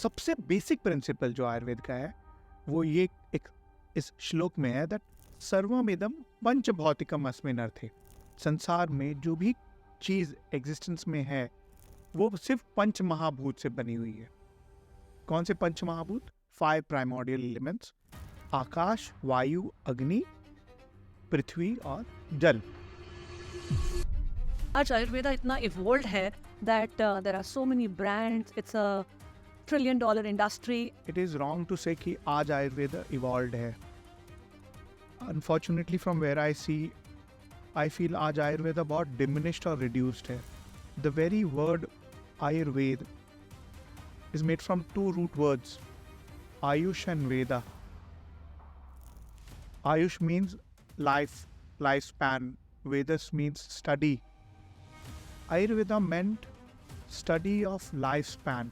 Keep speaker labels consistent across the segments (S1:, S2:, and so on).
S1: सबसे basic principle जो आयुर्वेद का है वो ये एक इस श्लोक में है, दैट सर्वमिदं पंच भौतिकम अस्मिन् अर्थे। संसार में जो भी चीज एग्जिस्टेंस में है वो सिर्फ पंच महाभूत से बनी हुई है। कौन से पंच महाभूत? 5 प्राइमोर्डियल एलिमेंट्स, आकाश, वायु, अग्नि, पृथ्वी और जल।
S2: आज आयुर्वेदा इतना इवॉल्व है that there are so many brands. It's a $1 trillion industry.
S1: It is wrong to say कि आज आयुर्वेदा evolved है. Unfortunately, from where I see, I feel आज आयुर्वेदा बहुत diminished और reduced है. The very word Ayurveda is made from 2 root words, Ayush and Veda. Ayush means life, lifespan. Vedas means study. Ayurveda meant study of lifespan.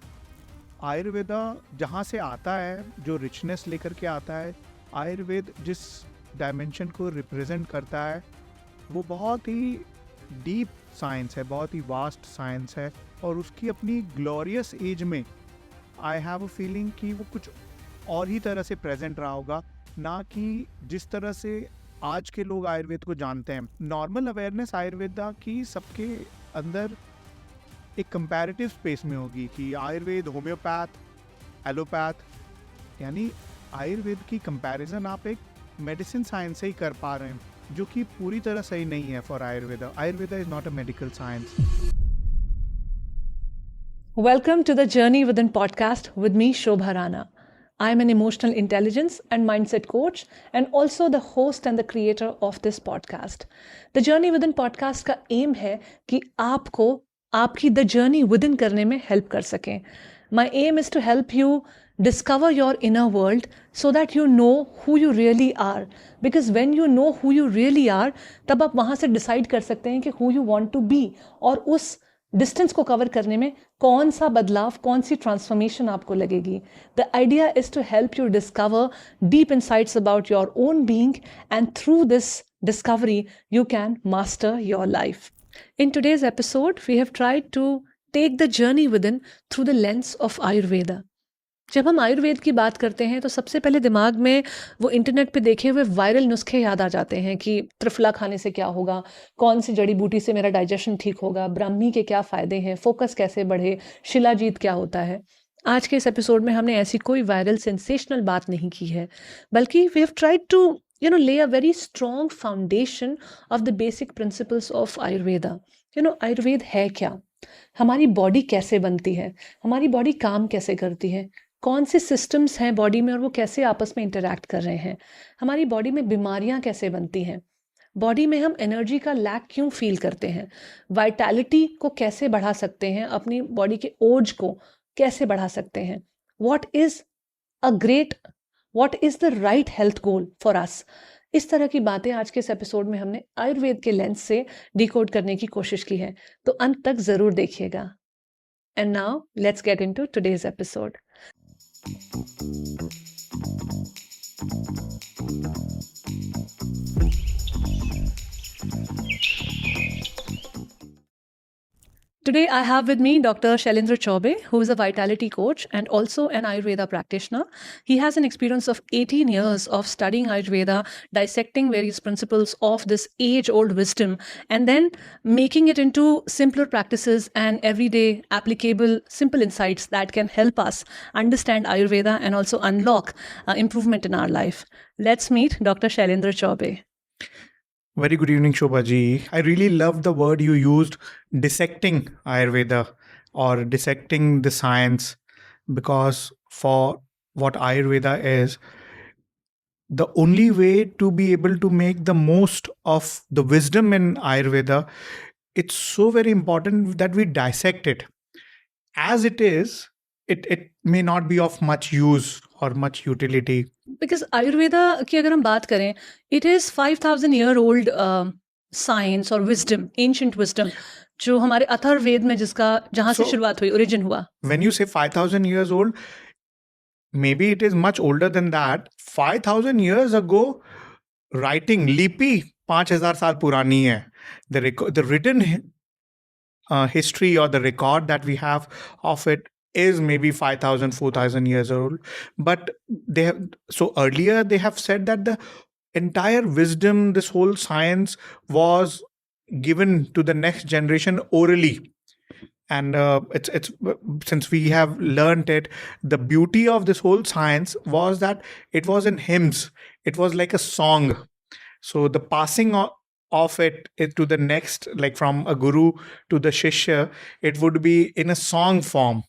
S1: Ayurveda जहाँ से आता है, जो richness लेकर के आता है, आयुर्वेद जिस डायमेंशन को रिप्रेजेंट करता है वो बहुत ही डीप साइंस है, बहुत ही वास्ट साइंस है, और उसकी अपनी ग्लोरियस एज में आई हैव अ फीलिंग कि वो कुछ और ही तरह से प्रेजेंट रहा होगा, ना कि जिस तरह से आज के लोग आयुर्वेद को जानते हैं। नॉर्मल अवेयरनेस आयुर्वेदा की सबके अंदर एक कंपैरेटिव स्पेस में होगी कि आयुर्वेद, होम्योपैथ, एलोपैथ, यानी आयुर्वेद की कंपैरिजन आप एक मेडिसिन साइंस से ही कर पा रहे हैं, जो कि पूरी तरह सही नहीं है for Ayurveda. Ayurveda is not a medical science.
S2: Welcome to the Journey Within podcast with me, Shobha Rana. I am an emotional intelligence and mindset coach and also the host and the creator of this podcast. The Journey Within podcast का aim है कि आपको आपकी the journey within करने में help कर सकें. My aim is to help you discover your inner world so that you know who you really are. Because when you know who you really are, तब आप वहाँ से decide कर सकते हैं कि who you want to be, और उस डिस्टेंस को कवर करने में कौन सा बदलाव, कौन सी ट्रांसफॉर्मेशन आपको लगेगी. The idea is to help you discover deep insights about your own being, and through this discovery you can master your life. In today's episode, we have tried to take the journey within through the lens of Ayurveda. जब हम आयुर्वेद की बात करते हैं तो सबसे पहले दिमाग में वो इंटरनेट पे देखे हुए वायरल नुस्खे याद आ जाते हैं कि त्रिफला खाने से क्या होगा, कौन सी जड़ी बूटी से मेरा डाइजेशन ठीक होगा, ब्राह्मी के क्या फ़ायदे हैं, फोकस कैसे बढ़े, शिलाजीत क्या होता है. आज के इस एपिसोड में हमने ऐसी कोई वायरल सेंसेशनल बात नहीं की है, बल्कि we have tried to lay a very strong foundation of the basic principles of Ayurveda. Ayurveda है क्या, हमारी बॉडी कैसे बनती है, हमारी बॉडी काम कैसे करती है, कौन से सिस्टम्स हैं बॉडी में और वो कैसे आपस में इंटरैक्ट कर रहे हैं, हमारी बॉडी में बीमारियां कैसे बनती हैं, बॉडी में हम एनर्जी का लैक क्यों फील करते हैं, वाइटैलिटी को कैसे बढ़ा सकते हैं, अपनी बॉडी के ओज को कैसे बढ़ा सकते हैं, what is the right health goal for us. इस तरह की बातें आज के इस एपिसोड में हमने आयुर्वेद के लेंस से डिकोड करने की कोशिश की है, तो अंत तक जरूर देखिएगा. And now let's get into today's episode. Today I have with me Dr. Shailendra Chaube, who is a vitality coach and also an Ayurveda practitioner. He has an experience of 18 years of studying Ayurveda, dissecting various principles of this age-old wisdom, and then making it into simpler practices and everyday applicable simple insights that can help us understand Ayurveda and also unlock improvement in our life. Let's meet Dr. Shailendra Chaube.
S1: Very good evening, Shobha ji. I really love the word you used, dissecting Ayurveda or dissecting the science, because for what Ayurveda is, the only way to be able to make the most of the wisdom in Ayurveda, it's so very important that we dissect it. As it is, it may not be of much use or much utility.
S2: Because Ayurveda की अगर हम बात करें, it is 5,000 year old science और wisdom, ancient wisdom, जो हमारे अथर्ववेद में जहाँ से शुरुआत हुई, origin हुआ.
S1: When you say 5,000 years old, maybe it is much older than that. 5,000 years ago, writing, लिपि 5,000 साल पुरानी है. The written history or the record that we have of it is maybe 5,000, 4,000 years old. But so earlier they have said that the entire wisdom, this whole science was given to the next generation orally. And it's since we have learned it, the beauty of this whole science was that it was in hymns. It was like a song. So the passing of it to the next, like from a guru to the shishya, it would be in a song form.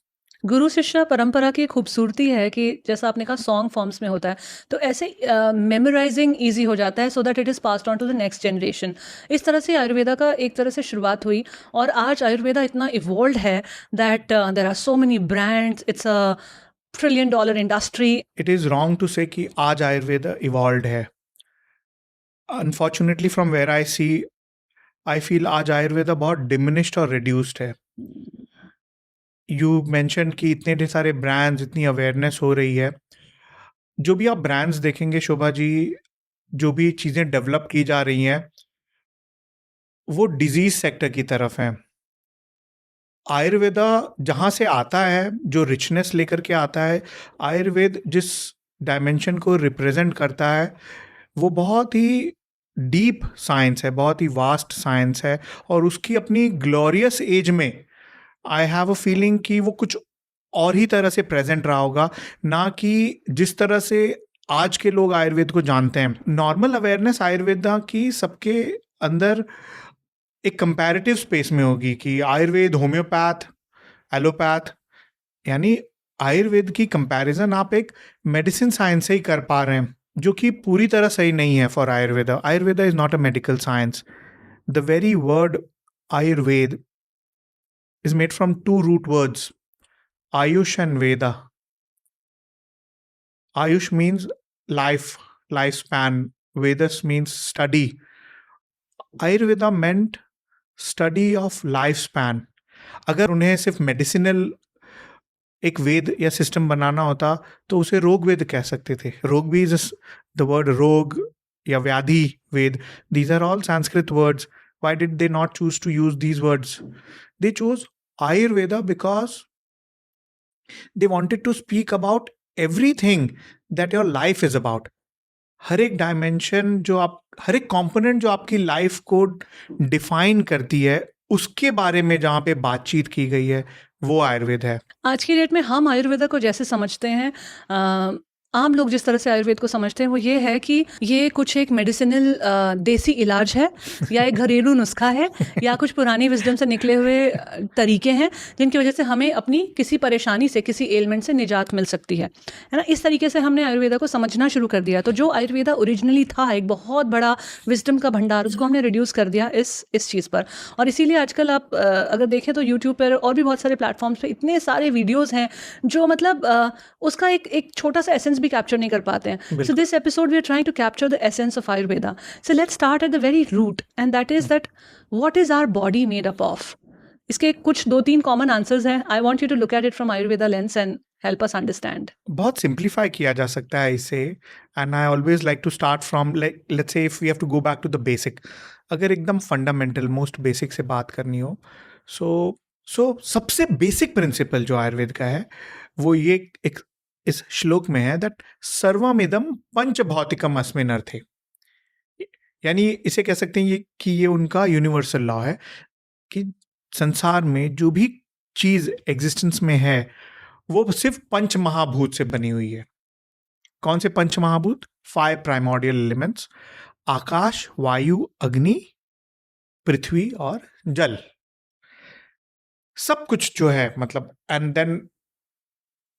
S2: गुरु शिष्य परंपरा की खूबसूरती है कि जैसा आपने कहा song forms में होता है, तो ऐसे मेमोराइजिंग ईजी हो जाता है so that it is passed on to the next generation. इस तरह से आयुर्वेदा का एक तरह से शुरुआत हुई और आज आयुर्वेदा इतना इवॉल्व है that there are so many brands. It's a $1 trillion industry.
S1: It is wrong to say कि आज आयुर्वेदा इवॉल्व है. Unfortunately from where I see, I feel आज आयुर्वेदा बहुत डिमिनिश्ड और रिड्यूस्ड है. यू मेंशन कि इतने ढेर सारे ब्रांड्स, इतनी अवेयरनेस हो रही है. जो भी आप ब्रांड्स देखेंगे शोभा जी, जो भी चीज़ें डेवलप की जा रही हैं, वो डिजीज सेक्टर की तरफ हैं. आयुर्वेदा जहाँ से आता है, जो रिचनेस लेकर के आता है, आयुर्वेद जिस डायमेंशन को रिप्रेजेंट करता है, वो बहुत ही डीप साइंस है, बहुत ही वास्ट साइंस है. और उसकी अपनी ग्लोरियस एज में आई हैव अ फीलिंग कि वो कुछ और ही तरह से प्रेजेंट रहा होगा, ना कि जिस तरह से आज के लोग आयुर्वेद को जानते हैं. नॉर्मल अवेयरनेस आयुर्वेदा की सबके अंदर एक कंपैरेटिव स्पेस में होगी कि आयुर्वेद, होम्योपैथ, एलोपैथ, यानी आयुर्वेद की कंपैरिजन आप एक मेडिसिन साइंस से ही कर पा रहे हैं, जो कि पूरी तरह सही नहीं है for Ayurveda. Ayurveda is not a medical science. The very word Ayurveda is made from two root words, Ayush and Veda. Ayush means life, lifespan. Vedas means study. Ayurveda meant study of lifespan. अगर उन्हें सिर्फ मेडिसिनल एक वेद या system बनाना होता तो उसे रोग वेद कह सकते थे. रोग भी इज द वर्ड रोग या व्याधि वेद. These are all Sanskrit words. Why did they not choose to use these words? They chose Ayurveda because they wanted to speak about everything that your life is about. हर एक dimension जो आप, हर एक component जो आपकी life को define करती है, उसके बारे में जहाँ पे बातचीत की गई है, वो आयुर्वेद है.
S2: आज की डेट में हम आयुर्वेदा को जैसे समझते हैं, आम लोग जिस तरह से आयुर्वेद को समझते हैं वो ये है कि ये कुछ एक मेडिसिनल देसी इलाज है या एक घरेलू नुस्खा है या कुछ पुरानी विजडम से निकले हुए तरीके हैं जिनकी वजह से हमें अपनी किसी परेशानी से, किसी एलिमेंट से निजात मिल सकती है ना. इस तरीके से हमने आयुर्वेदा को समझना शुरू कर दिया. तो जो आयुर्वेदा ओरिजिनली था एक बहुत बड़ा विजडम का भंडार, उसको हमने रिड्यूस कर दिया इस चीज़ पर. और इसीलिए आजकल आप अगर देखें तो यूट्यूब पर और भी बहुत सारे प्लेटफॉर्म्स पर इतने सारे वीडियोज़ हैं जो मतलब उसका एक छोटा सा एसेंस भी कैप्चर नहीं कर पाते हैं. So this episode we are trying to capture the essence of Ayurveda. So let's start at the very root and that is that what is our body made up of. इसके कुछ 2-3 common answers हैं. I want you to look at it from Ayurveda lens and help us understand.
S1: बहुत simplify किया जा सकता है इसे. And I always like to start from, like let's से if we have to go back to the basic. अगर एकदम fundamental most basic से बात करनी हो, सो सबसे बेसिक प्रिंसिपल जो आयुर्वेद का है वो ये एक इस श्लोक में है दैट सर्वमिदं पंच भौतिकम अस्मिन् अर्थे. यानी इसे कह सकते हैं कि ये उनका यूनिवर्सल लॉ है कि संसार में जो भी चीज एग्जिस्टेंस में है वो सिर्फ पंच महाभूत से बनी हुई है. कौन से पंच महाभूत? 5 प्राइमोर्डियल एलिमेंट्स, आकाश, वायु, अग्नि, पृथ्वी और जल. सब कुछ जो है मतलब, एंड देन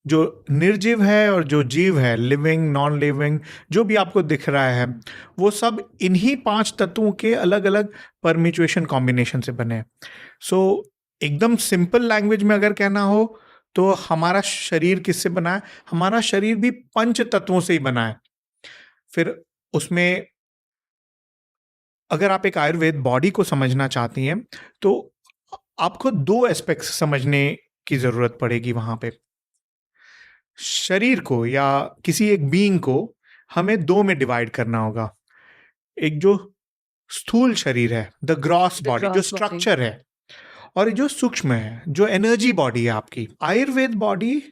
S1: जो निर्जीव है और जो जीव है, लिविंग, नॉन लिविंग, जो भी आपको दिख रहा है, वो सब इन्हीं 5 तत्वों के अलग अलग परम्यूटेशन कॉम्बिनेशन से बने हैं. सो एकदम सिंपल लैंग्वेज में अगर कहना हो तो हमारा शरीर किससे बना है? हमारा शरीर भी 5 तत्वों से ही बना है. फिर उसमें अगर आप एक आयुर्वेद बॉडी को समझना चाहती हैं तो आपको 2 एस्पेक्ट्स समझने की जरूरत पड़ेगी. वहां पे शरीर को या किसी एक बीइंग को हमें 2 में डिवाइड करना होगा. एक जो स्थूल शरीर है, द ग्रॉस बॉडी, जो स्ट्रक्चर है, और जो सूक्ष्म है, जो एनर्जी बॉडी है आपकी, आयुर्वेद बॉडी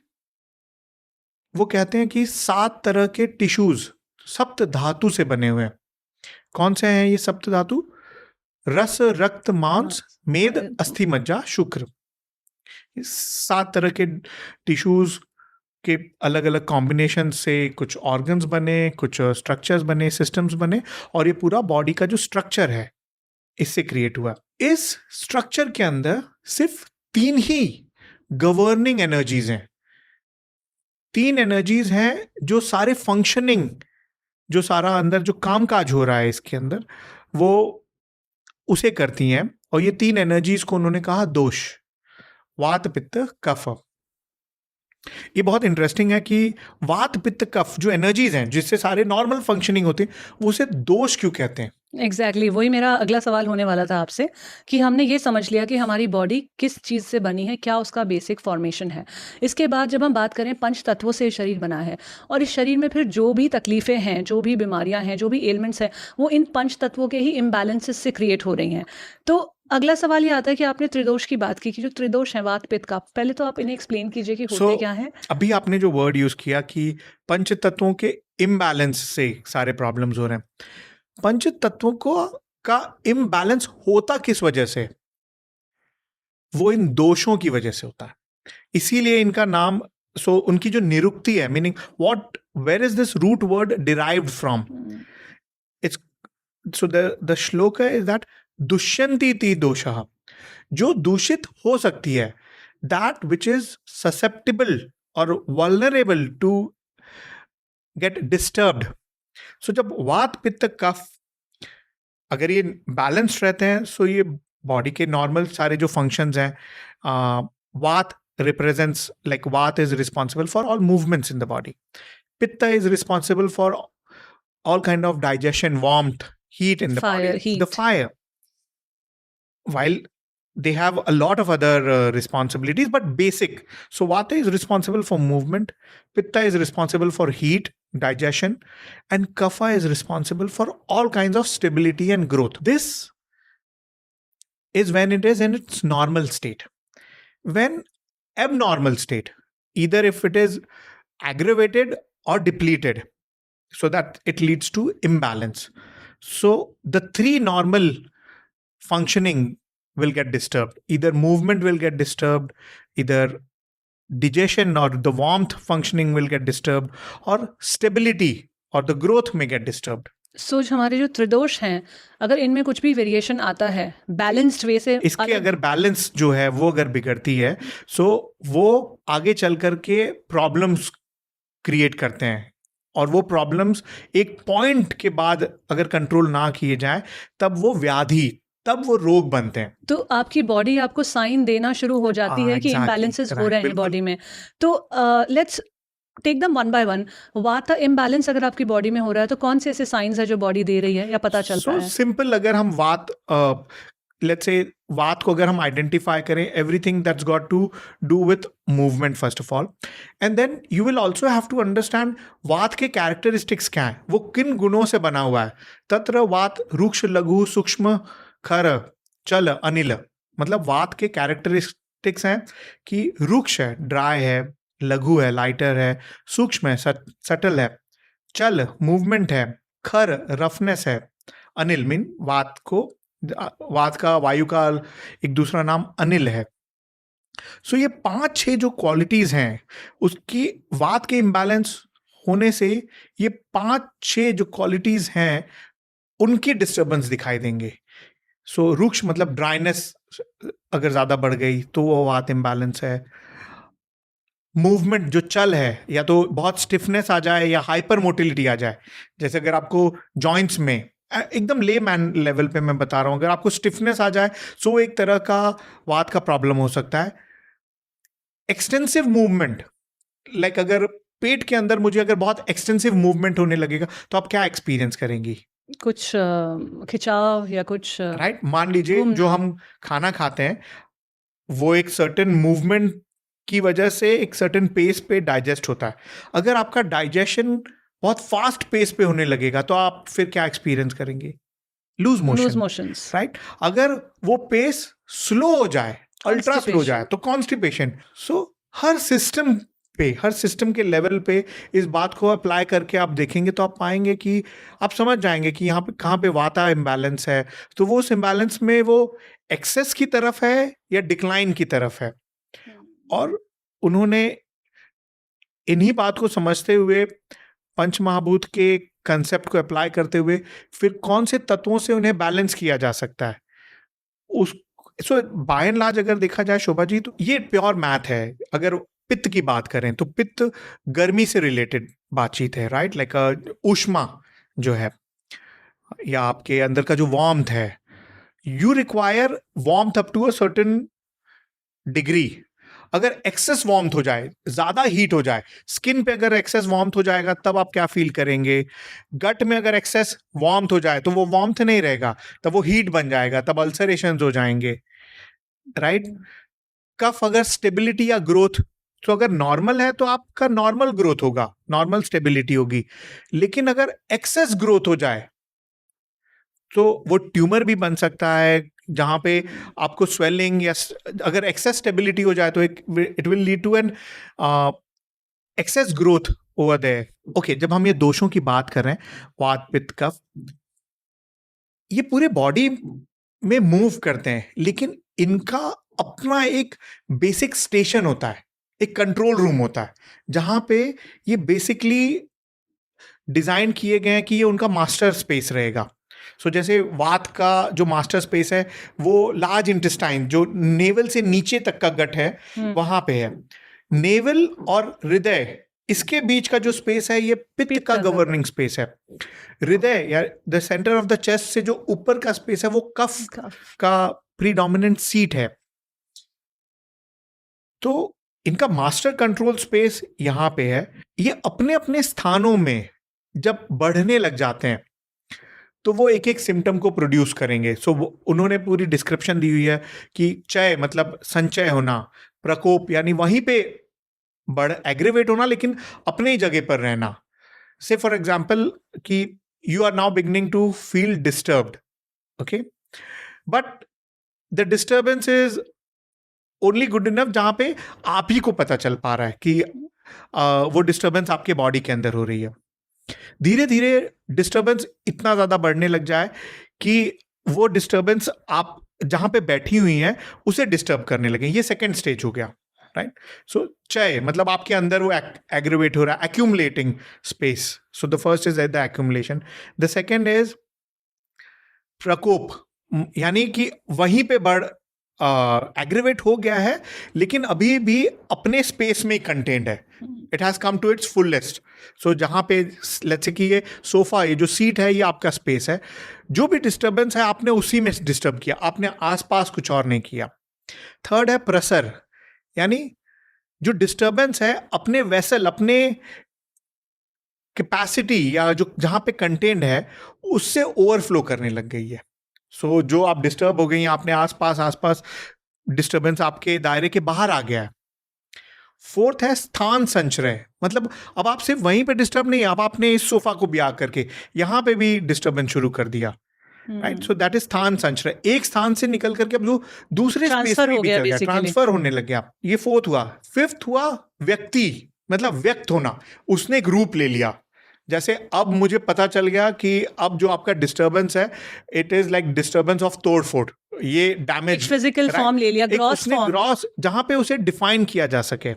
S1: वो कहते हैं कि 7 तरह के टिश्यूज सप्त धातु से बने हुए हैं। कौन से हैं ये सप्त धातु? रस, रक्त, मांस, मेद, अस्थि, मज्जा, शुक्र। 7 तरह के टिश्यूज के अलग अलग कॉम्बिनेशन से कुछ ऑर्गन्स बने, कुछ स्ट्रक्चर्स बने, सिस्टम्स बने, और ये पूरा बॉडी का जो स्ट्रक्चर है इससे क्रिएट हुआ। इस स्ट्रक्चर के अंदर सिर्फ 3 ही गवर्निंग एनर्जीज हैं। 3 एनर्जीज हैं जो सारे फंक्शनिंग, जो सारा अंदर जो कामकाज हो रहा है इसके अंदर, वो उसे करती हैं। और ये 3 एनर्जीज को उन्होंने कहा दोष, वात, पित्त, कफ। ये बहुत इंटरेस्टिंग है कि वात, पित्त, कफ जो एनर्जीज हैं जिससे सारे नॉर्मल फंक्शनिंग होते हैं, वो उसे दोष क्यों कहते हैं?
S2: एग्जैक्टली वही मेरा अगला सवाल होने वाला था आपसे, कि हमने ये समझ लिया कि हमारी बॉडी किस चीज़ से बनी है, क्या उसका बेसिक फॉर्मेशन है। इसके बाद जब हम बात करें, पंच तत्वों से शरीर बना है, और इस शरीर में फिर जो भी तकलीफ़ें हैं, जो भी बीमारियां हैं, जो भी एलिमेंट्स हैं, वो इन पंच तत्वों के ही इम्बैलेंसेस से क्रिएट हो रही हैं। तो अगला सवाल ये आता है कि आपने त्रिदोष की बात की, कि जो त्रिदोष है वात, पित्त, कफ, पहले तो आप इन्हें एक्सप्लेन कीजिए कि होते क्या है।
S1: अभी आपने जो वर्ड यूज किया कि पंच तत्वों के इम्बैलेंस से सारे प्रॉब्लम्स हो रहे हैं, पंच तत्वों को का इम्बैलेंस होता किस वजह से? वो इन दोषों की वजह से होता है। इसीलिए इनका नाम, सो उनकी जो निरुक्ति है, meaning what, where is this root word derived from? It's, so the shloka is that दुष्यंती ती दोषः, जो दूषित हो सकती है, दैट विच इज ससेप्टिबल और vulnerable to get disturbed. So जब वात, पित्त, कफ अगर ये बैलेंस्ड रहते हैं, सो ये बॉडी के नॉर्मल सारे जो फंक्शंस हैं, vata represents, like vata is responsible for all movements in the body, pitta is responsible for all kind of digestion, warmth, heat in the
S2: Fire,
S1: body,
S2: heat.
S1: the fire, while they have a lot of other responsibilities, but basic. So vata is responsible for movement, pitta is responsible for heat, digestion, and kapha is responsible for all kinds of stability and growth. This is when it is in its normal state. When abnormal state, either if it is aggravated or depleted, so that it leads to imbalance. So the 3 normal functioning will get disturbed. Either movement will get disturbed, either digestion or the warmth functioning will get disturbed, or stability or the growth may get disturbed.
S2: सो हमारे जो त्रिदोष हैं, अगर इनमें कुछ भी variation आता है balanced way से,
S1: इसके अगर बैलेंस जो है वो अगर बिगड़ती है, सो वो आगे चल करके प्रॉब्लम्स क्रिएट करते हैं, और वो प्रॉब्लम्स एक पॉइंट के बाद अगर कंट्रोल ना किए जाए, तब वो व्याधि, तब वो रोग बनते हैं।
S2: तो आपकी बॉडी आपको साइन देना शुरू हो जाती है कि इम्बैलेंसेस हो रहे हैं बॉडी में। तो let's take them one by one. Vata imbalance अगर आपकी बॉडी में हो रहा है, तो कौन से ऐसे साइंस है जो बॉडी दे रही है या पता चलता है?
S1: सिंपल, अगर हम वात, लेट्स से वात को अगर हम आइडेंटिफाई करें, everything that's got to do with movement first of all, and then you will also have to understand vata के कैरेक्टरिस्टिक्स क्या है, वो किन गुणों से बना हुआ है। तत्र वात रुक्ष, लघु, सूक्ष्म, खर, चल, अनिल। मतलब वात के कैरेक्टरिस्टिक्स हैं कि रुक्ष है, ड्राई है, लघु है, लाइटर है, सूक्ष्म है, सटल है, चल मूवमेंट है, खर रफनेस है, अनिल मीन वात का, वायु का एक दूसरा नाम अनिल है। सो ये 5-6 जो क्वालिटीज हैं, उसकी वात के इम्बैलेंस होने से ये 5-6 जो क्वालिटीज हैं उनकी डिस्टर्बेंस दिखाई देंगे। सो रुक्ष मतलब ड्राइनेस अगर ज्यादा बढ़ गई तो वो वात इम्बैलेंस है। मूवमेंट जो चल है, या तो बहुत स्टिफनेस आ जाए या हाइपर मोटिलिटी आ जाए, जैसे अगर आपको जॉइंट्स में, एकदम ले मैन लेवल पे मैं बता रहा हूं, अगर आपको स्टिफनेस आ जाए, सो एक तरह का वात का प्रॉब्लम हो सकता है। एक्सटेंसिव मूवमेंट, लाइक अगर पेट के अंदर मुझे अगर बहुत एक्सटेंसिव मूवमेंट होने लगेगा, तो आप क्या एक्सपीरियंस करेंगी?
S2: कुछ खिंचाव या कुछ,
S1: राइट। मान लीजिए जो हम खाना खाते हैं, वो एक सर्टेन मूवमेंट की वजह से एक सर्टेन पेस पे डाइजेस्ट होता है। अगर आपका डाइजेशन बहुत फास्ट पेस पे होने लगेगा, तो आप फिर क्या एक्सपीरियंस करेंगे? Loose motions, right. अगर वो पेस स्लो हो जाए अल्ट्रा स्लो जाए तो कॉन्स्टिपेशन। सो हर सिस्टम के लेवल पे इस बात को अप्लाई करके आप देखेंगे तो आप पाएंगे कि आप समझ जाएंगे कि यहाँ पे कहाँ पे वाता इम्बैलेंस है। तो वो उस इम्बैलेंस में वो एक्सेस की तरफ है या डिक्लाइन की तरफ है। और उन्होंने इन्हीं बात को समझते हुए पंच महाभूत के कंसेप्ट को अप्लाई करते हुए फिर कौन से तत्वों से उन्हें बैलेंस किया जा सकता है उस। सो बाय एंड लार्ज अगर देखा जाए शोभा जी तो ये प्योर मैथ है। अगर पित्त की बात करें तो पित्त गर्मी से रिलेटेड बातचीत है, राइट? लाइक ऊष्मा जो है या आपके अंदर का जो वार्मथ है, you require warmth up to a certain degree. अगर एक्सेस वार्मथ हो जाए, ज्यादा हीट हो जाए, स्किन पे अगर एक्सेस वार्मथ हो जाएगा तब आप क्या फील करेंगे? गट में अगर एक्सेस वार्मथ हो जाए तो वो वार्मथ नहीं रहेगा, तब वो हीट बन जाएगा, तब अल्सरेशंस हो जाएंगे, राइट? कफ अगर स्टेबिलिटी या ग्रोथ, तो अगर नॉर्मल है तो आपका नॉर्मल ग्रोथ होगा, नॉर्मल स्टेबिलिटी होगी। लेकिन अगर एक्सेस ग्रोथ हो जाए तो वो ट्यूमर भी बन सकता है, जहां पे आपको स्वेलिंग या अगर एक्सेस स्टेबिलिटी हो जाए तो it will lead to an excess growth over there. Okay, जब हम ये दोषों की बात कर रहे हैं, वात पित्त कफ, ये पूरे बॉडी में मूव करते हैं, लेकिन इनका अपना एक बेसिक स्टेशन होता है, एक कंट्रोल रूम होता है, जहां पे ये बेसिकली डिजाइन किए गए हैं कि ये उनका मास्टर स्पेस रहेगा। सो जैसे वात का जो मास्टर स्पेस है वो लार्ज इंटेस्टाइन, जो नेवल से नीचे तक का गट है, वहां पे है। नेवल और हृदय, इसके बीच का जो स्पेस है ये पित्त का गवर्निंग स्पेस है। हृदय या the centre of the chest से जो ऊपर का स्पेस है वो कफ का प्रीडोमिनेंट सीट है। तो इनका मास्टर कंट्रोल स्पेस यहां पे है। ये अपने अपने स्थानों में जब बढ़ने लग जाते हैं तो वो एक एक सिम्टम को प्रोड्यूस करेंगे। सो उन्होंने पूरी डिस्क्रिप्शन दी हुई है कि चय मतलब संचय होना, प्रकोप यानी वहीं पे बढ़ एग्रीवेट होना लेकिन अपने ही जगह पर रहना। से फॉर एग्जाम्पल कि you are now beginning to feel disturbed, okay, but the disturbance is only good enough जहां पे आप ही को पता चल पा रहा है कि वो डिस्टर्बेंस आपके बॉडी के अंदर हो रही है। धीरे धीरे डिस्टर्बेंस इतना ज्यादा बढ़ने लग जाए कि वो डिस्टर्बेंस आप जहां पे बैठी हुई हैं उसे डिस्टर्ब करने लगे। ये सेकेंड स्टेज हो गया, राइट? सो चय मतलब आपके अंदर वो एग्रीवेट हो रहा है, accumulating space. So the first is the accumulation, the second is प्रकोप, यानी कि वहीं पे बढ़ एग्रीवेट हो गया है लेकिन अभी भी अपने स्पेस में कंटेंट है। It has come to its fullest. So जहां पे लेट्स से कि ये सोफा, ये जो सीट है, ये आपका स्पेस है। जो भी डिस्टर्बेंस है आपने उसी में डिस्टर्ब किया, आपने आसपास कुछ और नहीं किया। थर्ड है प्रसर, यानी जो डिस्टर्बेंस है अपने वेसल, अपने कैपेसिटी या जो जहां पे कंटेंट है उससे ओवरफ्लो करने लग गई है। सो जो आप डिस्टर्ब हो गई, आपने आसपास डिस्टर्बेंस आपके दायरे के बाहर आ गया है। फोर्थ है स्थान संचय, मतलब अब आप सिर्फ वहीं पे डिस्टर्ब नहीं, अब आपने इस सोफा को भी आ करके यहां पे भी डिस्टर्बेंस शुरू कर दिया, राइट? सो दैट इज स्थान संचय। एक स्थान से निकल करके अब जो दूसरे स्पेस में भी चल गया, ट्रांसफर होने लग गया। ये फोर्थ हुआ। फिफ्थ हुआ व्यक्ति, मतलब व्यक्त होना, उसने एक रूप ले लिया। जैसे अब मुझे पता चल गया कि अब जो आपका डिस्टर्बेंस है it is like disturbance of तोड़ फोड़, ये डैमेज
S2: फिजिकल फॉर्म ले लिया, ग्रॉस फॉर्म,
S1: ग्रॉस, जहां पे उसे डिफाइन किया जा सके,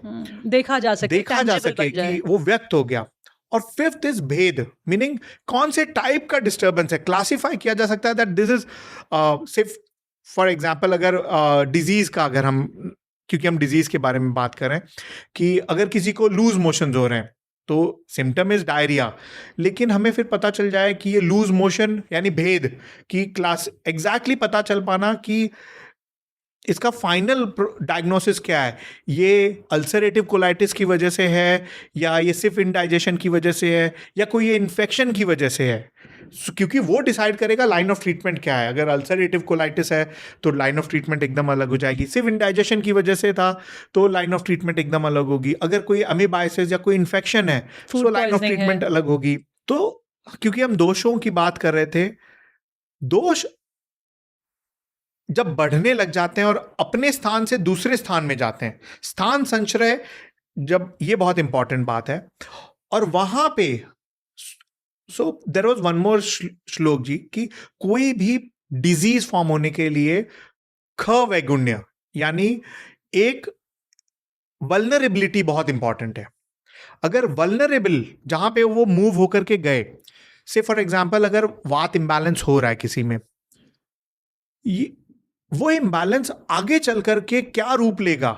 S2: देखा जा सके
S1: कि वो व्यक्त हो गया। और फिफ्थ इज भेद, मीनिंग कौन से टाइप का डिस्टर्बेंस है, क्लासिफाई किया जा सकता है दैट दिस इज सिर्फ फॉर एग्जाम्पल अगर डिजीज का, अगर हम, क्योंकि हम डिजीज के बारे में बात कर रहे हैं, कि अगर किसी को लूज मोशन हो रहे हैं तो सिम्टम इज डायरिया, लेकिन हमें फिर पता चल जाए कि ये लूज मोशन यानी भेद की क्लास एग्जैक्टली पता चल पाना कि इसका फाइनल डायग्नोसिस क्या है, ये अल्सरेटिव कोलाइटिस की वजह से है या ये सिर्फ इंडाइजेशन की वजह से है या कोई ये इन्फेक्शन की वजह से है। क्योंकि वो डिसाइड करेगा लाइन ऑफ ट्रीटमेंट क्या है। अगर अल्सरेटिव कोलाइटिस है तो लाइन ऑफ ट्रीटमेंट एकदम अलग हो जाएगी, सिर्फ इंडाइजेशन की वजह से था तो लाइन ऑफ ट्रीटमेंट एकदम अलग होगी, अगर कोई अमीबाइसिस या कोई इन्फेक्शन है तो लाइन ऑफ ट्रीटमेंट अलग होगी। तो क्योंकि हम दोषों की बात कर रहे थे, दोष जब बढ़ने लग जाते हैं और अपने स्थान से दूसरे स्थान में जाते हैं, स्थान संचय, जब, ये बहुत इंपॉर्टेंट बात है। और वहां पे so there was one more shloka जी, कि कोई भी डिजीज फॉर्म होने के लिए ख वैगुण्य, यानी एक वल्नरेबिलिटी बहुत इंपॉर्टेंट है। अगर वल्नरेबल जहां पे वो मूव होकर के गए, से फॉर एग्जांपल अगर वात इम्बैलेंस हो रहा है किसी में, वो इम्बैलेंस आगे चल करके क्या रूप लेगा,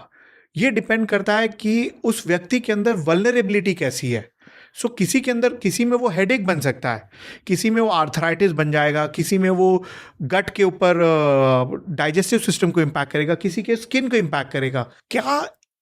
S1: ये डिपेंड करता है कि उस व्यक्ति के अंदर वल्नरेबिलिटी कैसी है। सो किसी के अंदर, किसी में वो हेडेक बन सकता है, किसी में वो आर्थराइटिस बन जाएगा, किसी में वो गट के ऊपर डाइजेस्टिव सिस्टम को इम्पैक्ट करेगा, किसी के स्किन को इम्पैक्ट करेगा। क्या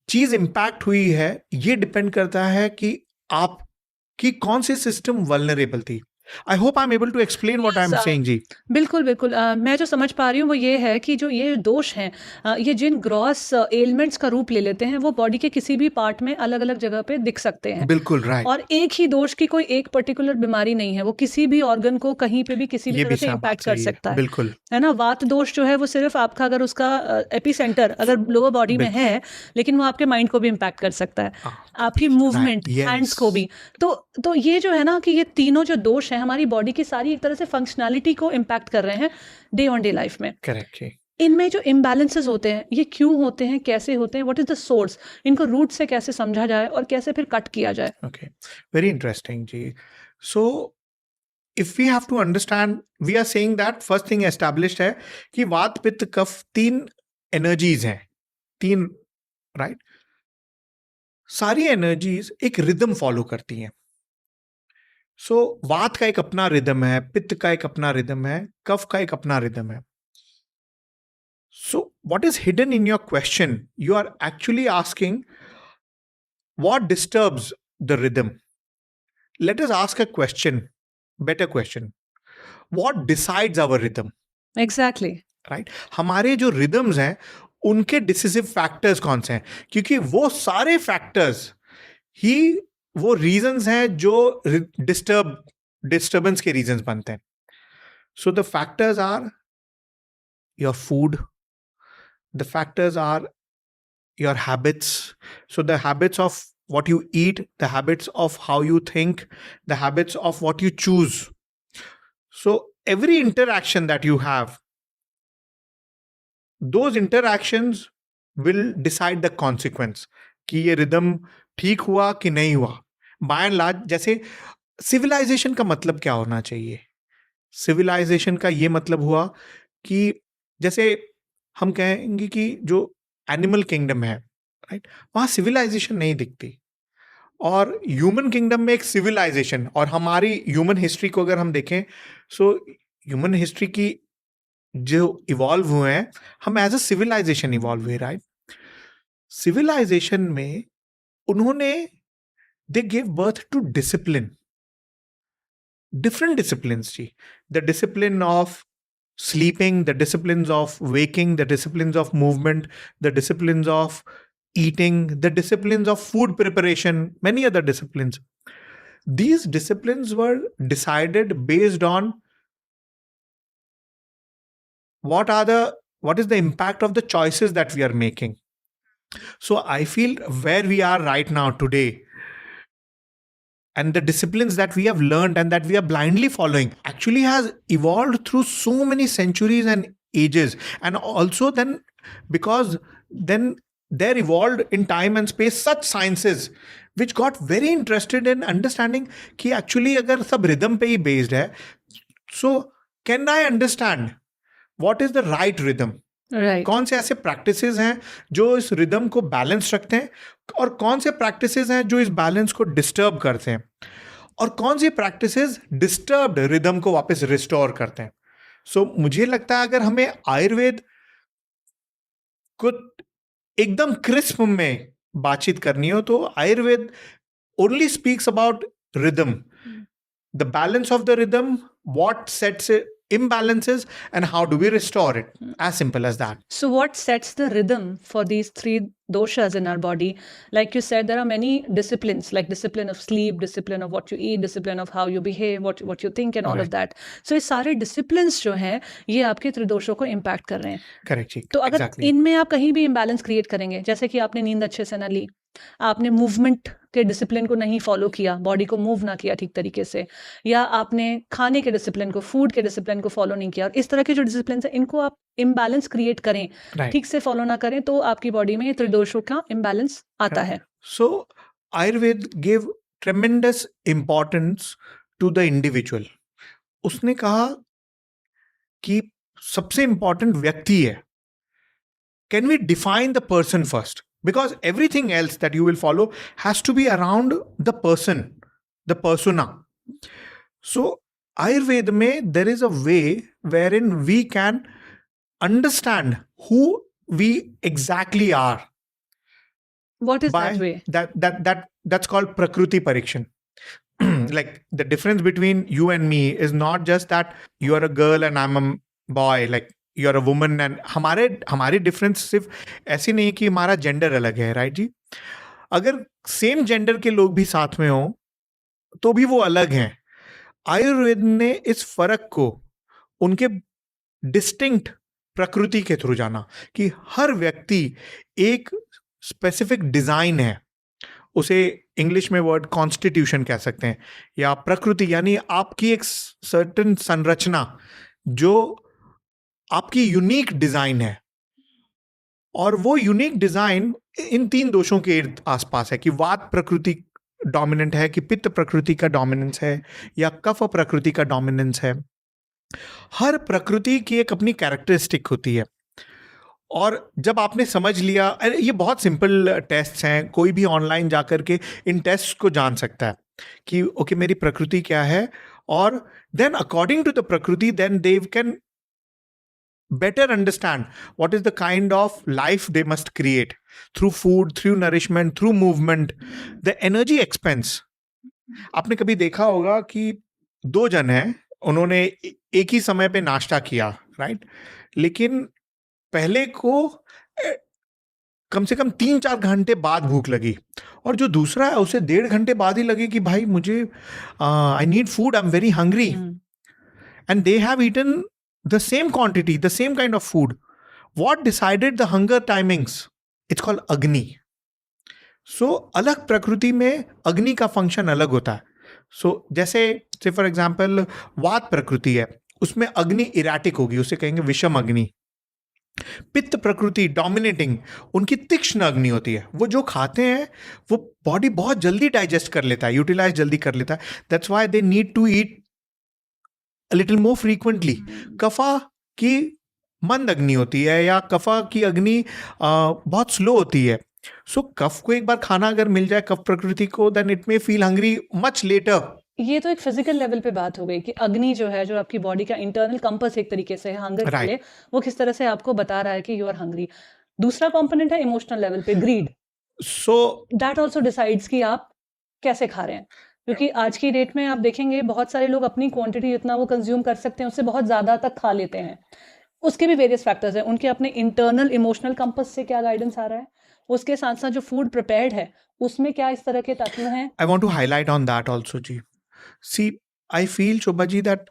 S1: चीज इम्पैक्ट हुई है, ये डिपेंड करता है कि आपकी कौन सी सिस्टम वल्नरेबल थी। I hope I am able to explain what I am saying जी।
S2: बिल्कुल बिल्कुल। मैं जो समझ पा रही हूँ वो ये है कि जो ये दोष हैं, ये जिन ग्रॉस एलिमेंट्स का रूप ले लेते हैं, वो बॉडी के किसी भी पार्ट में अलग अलग जगह पे दिख सकते हैं।
S1: बिल्कुल राइट।
S2: और एक ही दोष की कोई एक पर्टिकुलर बीमारी नहीं है, वो किसी भी ऑर्गन को कहीं पे भी किसी भी
S1: ये
S2: तरह
S1: भी
S2: से
S1: बात
S2: इम्पैक्ट कर
S1: सही
S2: सकता है।
S1: बिल्कुल।
S2: है ना? वात दोष जो है वो सिर्फ आपका, अगर उसका एपिसेंटर अगर लोअर बॉडी में है, लेकिन वो आपके माइंड को भी इम्पैक्ट कर सकता है, आपकी मूवमेंट, हैंड्स को भी। तो ये जो है ना, कि ये तीनों जो दोष हैं हमारी बॉडी की सारी एक तरह से फंक्शनैलिटी को इम्पैक्ट कर रहे हैं डे ऑन डे लाइफ में।
S1: करेक्ट जी।
S2: इनमें जो इम्बैलेंसेस होते हैं, ये क्यों होते हैं, कैसे होते हैं, व्हाट इज द सोर्स, इनको रूट से कैसे समझा जाए और कैसे फिर कट किया जाए?
S1: ओके, वेरी इंटरेस्टिंग जी। So if we have to understand, we are saying that first thing established है कि वात पित्त कफ तीन एनर्जीज हैं, तीन, राइट। सारी एनर्जीज एक रिदम फॉलो करती हैं। सो वात का एक अपना रिदम है, पित्त का एक अपना रिदम है, कफ का एक अपना रिदम है। So, what is hidden in your question? You are actually asking what disturbs the rhythm. Let us ask a question, better question. What decides our rhythm?
S2: Exactly.
S1: Right? हमारे जो rhythms हैं, उनके decisive factors कौन से हैं? क्योंकि वो सारे factors ही वो reasons हैं जो disturbance के reasons बनते हैं. So the factors are your food. The factors are your habits. So the habits of what you eat, the habits of how you think, the habits of what you choose. So every interaction that you have, those interactions will decide the consequence कि ये rhythm ठीक हुआ कि नहीं हुआ। Bye and large, जैसे civilisation का मतलब क्या होना चाहिए? सिविलाइजेशन का ये मतलब हुआ कि जैसे हम कहेंगे कि जो एनिमल किंगडम है, राइट, वहाँ सिविलाइजेशन नहीं दिखती, और ह्यूमन किंगडम में एक सिविलाइजेशन। और हमारी ह्यूमन हिस्ट्री को अगर हम देखें, सो ह्यूमन हिस्ट्री की जो इवॉल्व हुए हैं, हम एज अ सिविलाइजेशन इवॉल्व हुए, राइट। सिविलाइजेशन में उन्होंने, they give birth to discipline, different disciplines जी। The discipline of sleeping, the disciplines of waking, the disciplines of movement, the disciplines of eating, the disciplines of food preparation, many other disciplines. These disciplines were decided based on what is the impact of the choices that we are making. So I feel where we are right now today, and the disciplines that we have learned and that we are blindly following, actually has evolved through so many centuries and ages. And also then, because then there evolved in time and space such sciences which got very interested in understanding कि actually अगर सब rhythm पे ही based है, so can I understand what is the right rhythm?
S2: Right.
S1: कौन से ऐसे practices हैं जो इस रिदम को बैलेंस रखते हैं, और कौन से प्रैक्टिसेस हैं जो इस बैलेंस को डिस्टर्ब करते हैं, और कौन सी प्रैक्टिसेस डिस्टर्ब्ड रिदम को वापस रिस्टोर करते हैं। सो मुझे लगता है अगर हमें आयुर्वेद को एकदम क्रिस्प में बातचीत करनी हो, तो Ayurveda only speaks about rhythm, the balance of the rhythm, what sets imbalances, and how do we restore it. As simple as that.
S2: So what sets the rhythm for these three doshas in our body. Like you said, there are many disciplines, like discipline of sleep, discipline of what you eat, discipline of how you behave, what you think, and all of that. So ये सारे disciplines जो हैं, ये आपके त्रिदोषों को impact कर रहे हैं.
S1: करेक्ट जी,
S2: तो अगर
S1: एग्जैक्टली
S2: इनमें आप कहीं भी इम्बैलेंस क्रिएट करेंगे, जैसे कि आपने नींद अच्छे से ना ली, आपने मूवमेंट के डिसिप्लिन को नहीं फॉलो किया, बॉडी को मूव ना किया ठीक तरीके से, या आपने खाने के डिसिप्लिन को, फूड के डिसिप्लिन को फॉलो नहीं किया, और इस तरह के जो डिसिप्लिन है इनको आप इम्बैलेंस क्रिएट करें, ठीक से फॉलो ना करें, तो आपकी बॉडी में त्रिदोषों का इम्बैलेंस आता है.
S1: So Ayurveda give tremendous importance to the individual. उसने कहा कि सबसे इंपॉर्टेंट व्यक्ति है. Can we define the person first? Because everything else that you will follow has to be around the person, the persona. So, Ayurveda mein, there is a way wherein we can understand who we exactly are.
S2: What is that way?
S1: That's called Prakruti Parikshan. Like the difference between you and me is not just that you are a girl and I'm a boy. Like you are a woman and हमारी difference सिर्फ ऐसी नहीं कि हमारा gender अलग है, right जी. अगर same gender के लोग भी साथ में हो तो भी वो अलग हैं. आयुर्वेद ने इस फर्क को उनके डिस्टिंक्ट प्रकृति के थ्रू जाना कि हर व्यक्ति एक स्पेसिफिक डिजाइन है. उसे इंग्लिश में वर्ड कॉन्स्टिट्यूशन कह सकते हैं, या प्रकृति यानी आपकी एक सर्टेन संरचना जो आपकी यूनिक डिजाइन है. और वो यूनिक डिजाइन इन 3 दोषों के आसपास है कि वात प्रकृति डोमिनेंट है, कि पित्त प्रकृति का डोमिनेंस है, या कफ प्रकृति का डोमिनेंस है. हर प्रकृति की एक अपनी कैरेक्टरिस्टिक होती है. और जब आपने समझ लिया, ये बहुत सिंपल टेस्ट्स हैं, कोई भी ऑनलाइन जाकर के इन टेस्ट को जान सकता है कि ओके मेरी प्रकृति क्या है, और then according to the prakriti then they can better understand what is the kind of life they must create through food, through nourishment, through movement, the energy expense. आपने कभी देखा होगा कि 2 जन हैं, उन्होंने एक ही समय पे नाश्ता किया, राइट, लेकिन पहले को कम से कम 3-4 घंटे बाद भूख लगी, और जो दूसरा है उसे 1.5 घंटे बाद ही लगे कि भाई मुझे I need food, I am very hungry, and they have eaten the same quantity, the same kind of food. What decided the hunger timings? It's called Agni. So, अलग प्रकृति में अग्नि का फंक्शन अलग होता है. So, जैसे फॉर एग्जाम्पल वात प्रकृति है, उसमें अग्नि इराटिक होगी, उसे कहेंगे विषम अग्नि. पित्त प्रकृति डोमिनेटिंग, उनकी तीक्ष्ण अग्नि होती है. वो जो खाते हैं वो बॉडी बहुत जल्दी डाइजेस्ट कर लेता है, यूटिलाइज जल्दी कर लेता है. That's why they need to eat a little more frequently. Kapha की मंद अग्नि होती है, या कफा की अग्नि बहुत स्लो होती है. सो कफ को एक बार खाना अगर मिल जाए, कफ प्रकृति को, then it may feel hungry much later.
S2: ये तो एक फिजिकल लेवल पे बात हो गई कि अग्नि जो है, जो आपकी बॉडी का इंटरनल कंपस एक तरीके से है हंगर के लिए, वो किस तरह से आपको बता रहा है कि यू आर हंग्री. दूसरा कंपोनेंट है इमोशनल लेवल पे greed. So that also decides कि आप कैसे खा रहे हैं. क्योंकि आज की डेट में आप देखेंगे बहुत सारे लोग अपनी क्वांटिटी जितना वो कंज्यूम कर सकते हैं उससे बहुत ज़्यादा तक खा लेते हैं. उसके भी वेरियस फैक्टर्स हैं. उनके अपने इंटरनल इमोशनल कंपस से क्या गाइडेंस आ रहा है, उसके साथ साथ जो फूड प्रिपेयर्ड है उसमें क्या इस तरह के तत्व हैं.
S1: I want to highlight on that also जी. See I feel Shobha ji that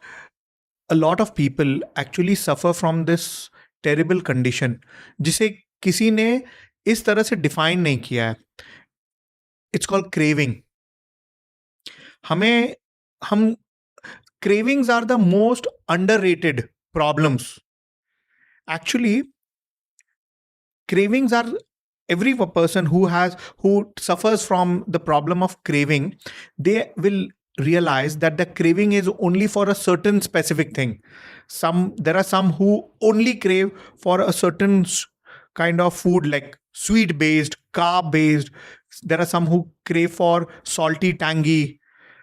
S1: a lot of people actually suffer from this terrible condition जिसे किसी ने इस तरह से डिफाइन नहीं किया है. It's called craving. हम cravings are the most underrated problems. Actually, cravings are every person who suffers from the problem of craving, they will realize that the craving is only for a certain specific thing. There are some who only crave for a certain kind of food, like sweet based, carb based. There are some who crave for salty, tangy.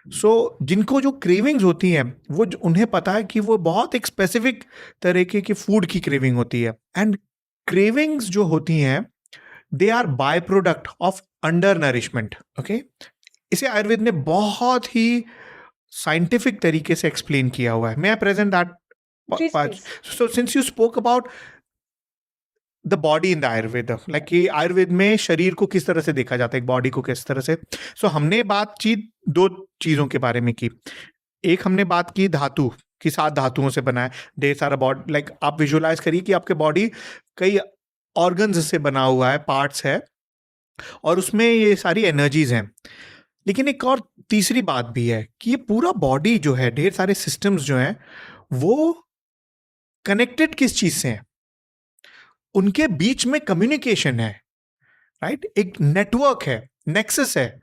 S1: सो जिनको जो cravings होती हैं वो उन्हें पता है कि वो बहुत एक स्पेसिफिक तरीके की फूड की क्रेविंग होती है. एंड क्रेविंग्स जो होती हैं they are by product of under nourishment. Okay, इसे आयुर्वेद ने बहुत ही साइंटिफिक तरीके से एक्सप्लेन किया हुआ है. मैं present that. So since you spoke about the body in the Ayurveda, like कि आयुर्वेद में शरीर को किस तरह से देखा जाता है, बॉडी को किस तरह से। सो हमने बातचीत दो चीज़ों के बारे में की। एक हमने बात की धातु कि 7 धातुओं से बना है, ढेर सारा बॉडी, लाइक आप विजुअलाइज करिए कि आपके बॉडी कई ऑर्गन्स से बना हुआ है, पार्ट्स है, और उसमें ये सारी एनर्जीज हैं। लेकिन एक और तीसरी बात भी है कि ये पूरा बॉडी जो है, ढेर सारे सिस्टम्स जो हैं, वो कनेक्टेड किस चीज से हैं, उनके बीच में कम्युनिकेशन है, राइट? एक नेटवर्क है, नेक्सस है।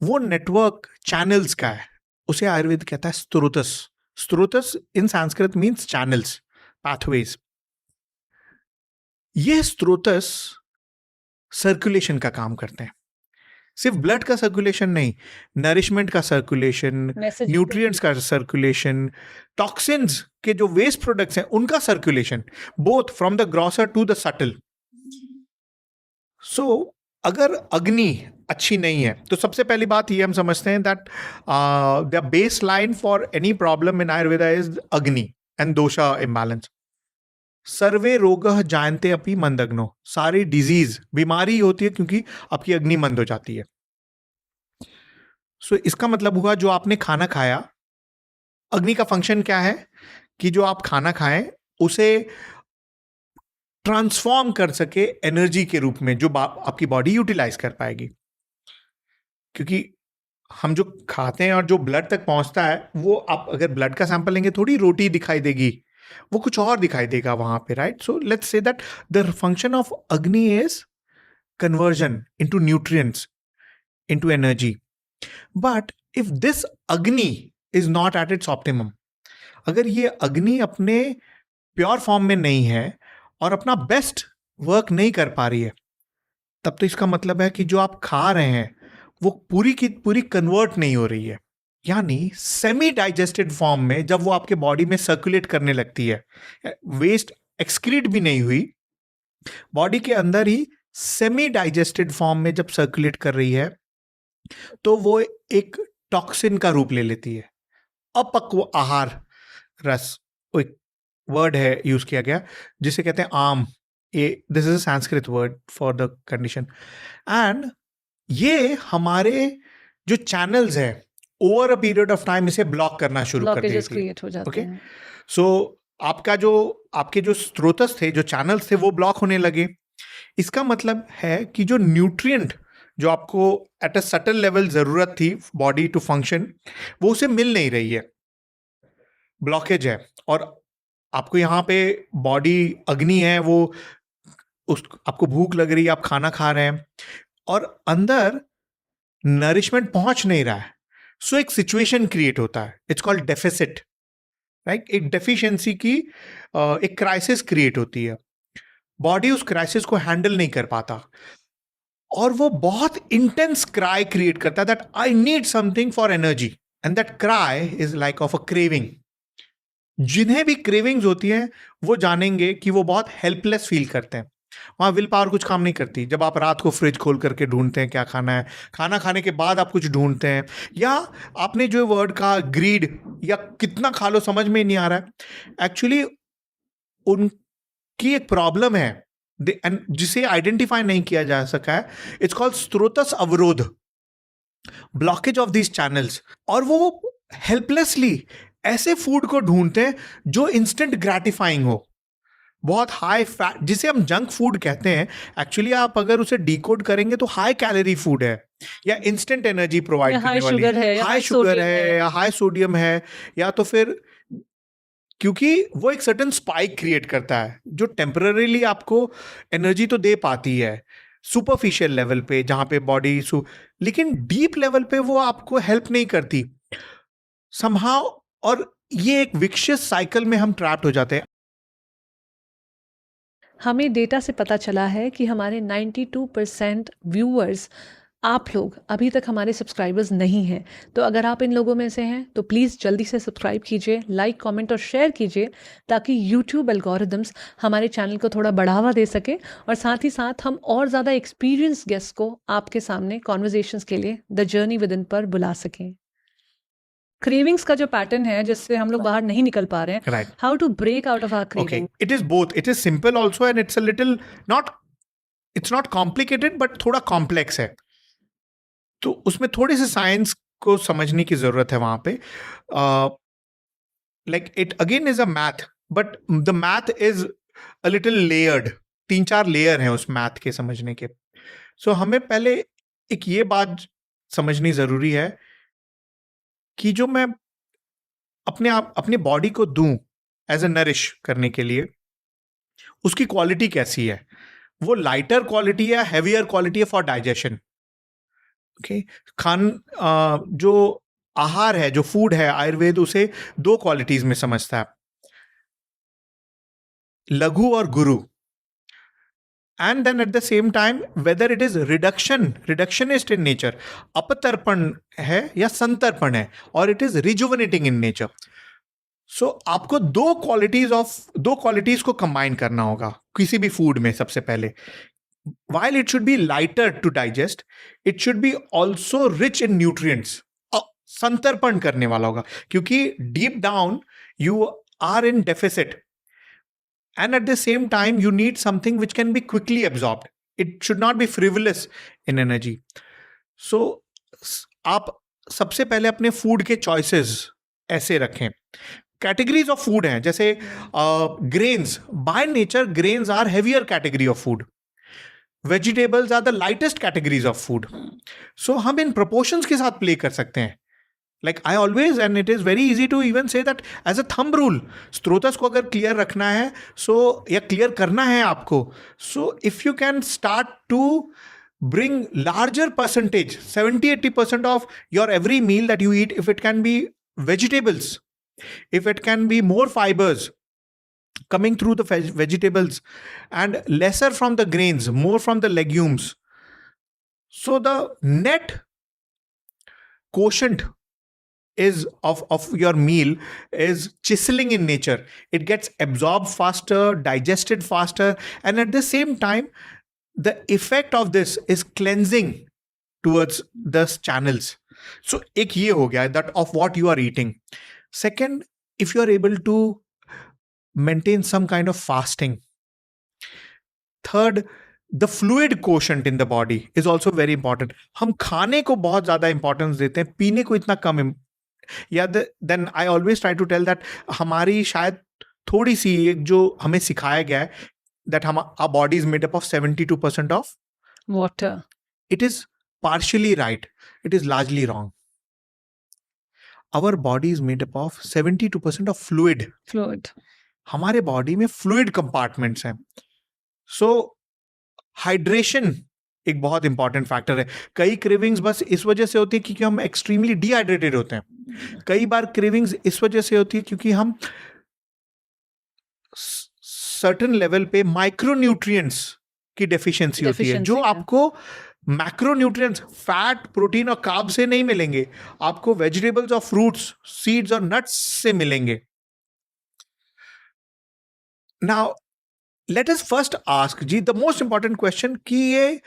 S1: वो नेटवर्क चैनल्स का है, उसे आयुर्वेद कहता है स्त्रोतस। स्त्रोतस इन संस्कृत मीन्स चैनल्स, पाथवेज। ये स्त्रोतस सर्कुलेशन का काम करते हैं, सिर्फ ब्लड का सर्कुलेशन नहीं, नरिशमेंट का सर्कुलेशन,
S2: Message
S1: न्यूट्रिएंट्स का सर्कुलेशन, टॉक्सिन्स के जो वेस्ट प्रोडक्ट्स हैं उनका circulation, both from the grosser to the subtle. So अगर अग्नि अच्छी नहीं है तो सबसे पहली बात ये हम समझते हैं that the base line for any problem in Ayurveda is अग्नि एंड दोषा इम्बैलेंस। सर्वे रोगः जायन्ते अपि मंदग्नो, सारी डिजीज बीमारी होती है क्योंकि आपकी अग्नि मंद हो जाती है। सो इसका मतलब हुआ जो आपने खाना खाया, अग्नि का फंक्शन क्या है कि जो आप खाना खाएं उसे ट्रांसफॉर्म कर सके एनर्जी के रूप में, जो आपकी बॉडी यूटिलाइज कर पाएगी। क्योंकि हम जो खाते हैं और जो ब्लड तक पहुंचता है, वो आप अगर ब्लड का सैंपल लेंगे थोड़ी रोटी दिखाई देगी, वो कुछ और दिखाई देगा वहां पे, right? So let's say that the function of agni is conversion into nutrients, into energy. But if this agni is not at its optimum, अगर ये अग्नि अपने प्योर फॉर्म में नहीं है और अपना बेस्ट वर्क नहीं कर पा रही है, तब तो इसका मतलब है कि जो आप खा रहे हैं वो पूरी की पूरी कन्वर्ट नहीं हो रही है। यानी सेमी डाइजेस्टेड फॉर्म में जब वो आपके बॉडी में सर्कुलेट करने लगती है, वेस्ट एक्सक्रीट भी नहीं हुई, बॉडी के अंदर ही सेमी डाइजेस्टेड फॉर्म में जब सर्कुलेट कर रही है, तो वो एक टॉक्सिन का रूप ले लेती है। अपक्व आहार रस, एक वर्ड है यूज किया गया जिसे कहते हैं आम, ये this is a Sanskrit word for the condition. And ये हमारे जो चैनल्स हैं over a period of time इसे ब्लॉक करना शुरू कर
S2: blockages
S1: देती है।
S2: create हो जाते
S1: ओके,
S2: हैं।
S1: सो आपके जो स्रोतस थे, जो चैनल्स थे, वो ब्लॉक होने लगे। इसका मतलब है कि जो न्यूट्रिएंट जो आपको एट अ सटल लेवल जरूरत थी बॉडी टू फंक्शन, वो उसे मिल नहीं रही है, ब्लॉकेज है। और आपको यहाँ पे बॉडी अग्नि है, वो उस आपको भूख लग रही है, आप खाना खा रहे हैं और अंदर नरिशमेंट पहुंच नहीं रहा है। सो एक सिचुएशन क्रिएट होता है, इट्स कॉल्ड डेफिसिट, राइट? एक डेफिशिएंसी की एक क्राइसिस क्रिएट होती है। बॉडी उस क्राइसिस को हैंडल नहीं कर पाता और वो बहुत इंटेंस क्राई क्रिएट करता है that I need something for energy, and that cry is like of a craving. जिन्हें भी क्रेविंग्स होती हैं वो जानेंगे कि वो बहुत हेल्पलेस फील करते हैं। वहाँ विल पावर कुछ काम नहीं करती। जब आप रात को फ्रिज खोल करके ढूंढते हैं क्या खाना है, खाना खाने के बाद आप कुछ ढूंढते हैं, या आपने जो वर्ड कहा ग्रीड या कितना खा लो समझ में ही नहीं आ रहा है, एक्चुअली उनकी एक प्रॉब्लम है जिसे आइडेंटिफाई नहीं किया जा सका है। इट्स कॉल्ड स्त्रोतस अवरोध, ब्लॉकेज ऑफ दीज चैनल्स। और वो हेल्पलेसली ऐसे फूड को ढूंढते हैं जो इंस्टेंट ग्रेटिफाइंग हो, बहुत हाई फैट, जिसे हम जंक फूड कहते हैं। एक्चुअली आप अगर उसे डिकोड करेंगे तो हाई कैलोरी फूड है या इंस्टेंट एनर्जी प्रोवाइड करने वाली, हाई शुगर है या हाई सोडियम है, या तो फिर क्योंकि वो एक सर्टेन स्पाइक क्रिएट करता है जो टेम्पररीली आपको एनर्जी तो दे पाती है सुपरफिशियल लेवल पे, जहां पे बॉडी लेकिन डीप लेवल पे वो आपको हेल्प नहीं करती समहाउ, और ये एक विशियस साइकिल में हम ट्रैप्ड हो जाते हैं।
S2: हमें डेटा से पता चला है कि हमारे 92% व्यूअर्स आप लोग अभी तक हमारे सब्सक्राइबर्स नहीं हैं। तो अगर आप इन लोगों में से हैं तो प्लीज़ जल्दी से सब्सक्राइब कीजिए, लाइक, कमेंट और शेयर कीजिए, ताकि यूट्यूब एल्गोरिदम्स हमारे चैनल को थोड़ा बढ़ावा दे सके और साथ ही साथ हम और ज़्यादा एक्सपीरियंस गेस्ट को आपके सामने कॉन्वर्जेशंस के लिए द जर्नी विद इन पर बुला सकें। क्रेविंग्स का जो पैटर्न है जिससे हम लोग बाहर नहीं निकल पा रहे हैं,
S1: Right.
S2: How to break out of our
S1: Okay,
S2: क्रेविंग?
S1: it is both. It is simple also, and it's a little not. It's not complicated, but थोड़ा complex है. तो उसमें थोड़े से साइंस को समझने की जरूरत है वहां पे. Like it again is a math, but the math is a little layered. 3-4 layer हैं उस मैथ के समझने के. सो हमें पहले एक ये बात समझनी जरूरी है कि जो मैं अपने बॉडी को दूं एज ए नरिश करने के लिए, उसकी क्वालिटी कैसी है. वो लाइटर क्वालिटी है, हैवियर क्वालिटी है फॉर डाइजेशन. ओके, जो आहार है, जो फूड है, आयुर्वेद उसे 2 क्वालिटीज में समझता है, लघु और गुरु. And then at the same time whether it is reductionist in nature, अपतर्पण है या संतर्पण है, और it is rejuvenating in nature. So आपको 2 क्वालिटीज को कंबाइन करना होगा किसी भी फूड में. सबसे पहले, while it should be lighter to digest, it should be also rich in nutrients. संतर्पण करने वाला होगा, क्योंकि deep down you are in deficit, and at the same time you need something which can be quickly absorbed. It should not be frivolous in energy. So आप सबसे पहले अपने food के choices ऐसे रखें. कैटेगरीज ऑफ फूड हैं, जैसे grains. By nature grains are heavier category of food. Vegetables are the lightest categories of food. So हम इन प्रोपोर्शंस के साथ प्ले कर सकते हैं. Like I always, and it is very easy to even say that as a thumb rule, स्त्रोतस को अगर क्लियर रखना है या क्लियर करना है आपको, so if you can start to bring larger percentage, 70-80% of your every meal that you eat, if it can be vegetables, if it can be more fibers coming through the vegetables, and lesser from the grains, more from the legumes, so the net quotient is of your meal is chiseling in nature. It gets absorbed faster, digested faster, and at the same time the effect of this is cleansing towards the channels. So ek ye ho gaya that of what you are eating. Second, if you are able to maintain some kind of fasting. Third, the fluid quotient in the body is also very important. हम खाने को बहुत ज्यादा importance देते हैं, पीने को इतना कम. या then I always try to tell that हमारी शायद थोड़ी सी एक जो हमें सिखाया गया है, that our body is made up of 72% of
S2: water.
S1: It is partially right. It is largely wrong. Our body is made up of 72% of fluid. हमारे बॉडी में फ्लूइड कंपार्टमेंट्स हैं. सो हाइड्रेशन एक बहुत इंपॉर्टेंट फैक्टर है. कई cravings बस इस वजह से होती है क्योंकि हम एक्सट्रीमली डिहाइड्रेटेड होते हैं. कई बार क्रेविंग्स इस वजह से होती है क्योंकि हम सर्टेन लेवल पे माइक्रोन्यूट्रिएंट्स की डेफिशिएंसी होती है, जो आपको मैक्रोन्यूट्रिएंट्स, फैट, प्रोटीन और कार्ब से नहीं मिलेंगे, आपको वेजिटेबल्स और फ्रूट्स, सीड्स और नट्स से मिलेंगे. Now, let us first ask ji the most important question कि ये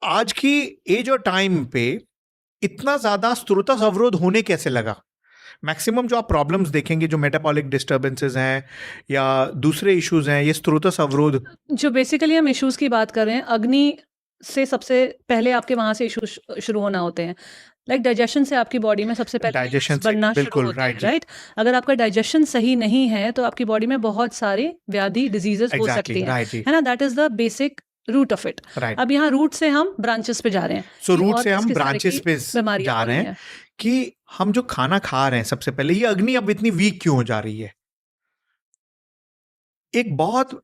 S1: आज की एज और टाइम पे इतना ज्यादा स्त्रोतस अवरोध होने कैसे लगा. मैक्सिमम जो आप प्रॉब्लम्स देखेंगे, जो मेटाबॉलिक डिस्टर्बेंसेस हैं या दूसरे इश्यूज हैं, ये स्त्रोतस अवरोध. जो
S2: बेसिकली हम इश्यूज की बात कर रहे हैं, अग्नि से सबसे पहले आपके वहां से इश्यूज शुरू होना होते हैं. लाइक डाइजेशन से आपकी बॉडी में सबसे पहले
S1: डाइजेशन
S2: बनना शुरू होता है, राइट. अगर आपका डाइजेशन सही नहीं है तो आपकी बॉडी में बहुत सारे व्याधि, डिजीजेस हो सकती हैं, है ना. That is the basic root of it. अब यहाँ रूट से हम ब्रांचेस पे जा रहे हैं.
S1: सो रूट से हम ब्रांचेस पे जा रहे हैं कि हम जो खाना खा रहे हैं, सबसे पहले ये अग्नि अब इतनी वीक क्यों हो जा रही है. एक बहुत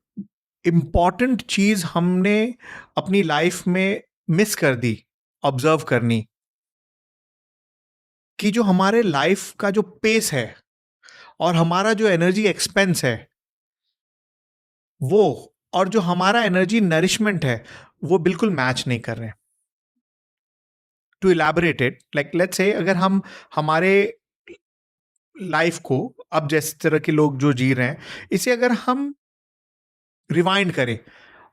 S1: इंपॉर्टेंट चीज हमने अपनी लाइफ में मिस कर दी ऑब्जर्व करनी, कि जो हमारे लाइफ का जो पेस है और हमारा जो एनर्जी एक्सपेंस है वो, और जो हमारा एनर्जी नरिशमेंट है, वो बिल्कुल मैच नहीं कर रहे हैं. To elaborate it, like let's say अगर हम हमारे लाइफ को अब जिस तरह के लोग जो जी रहे हैं, इसे अगर हम रिवाइंड करें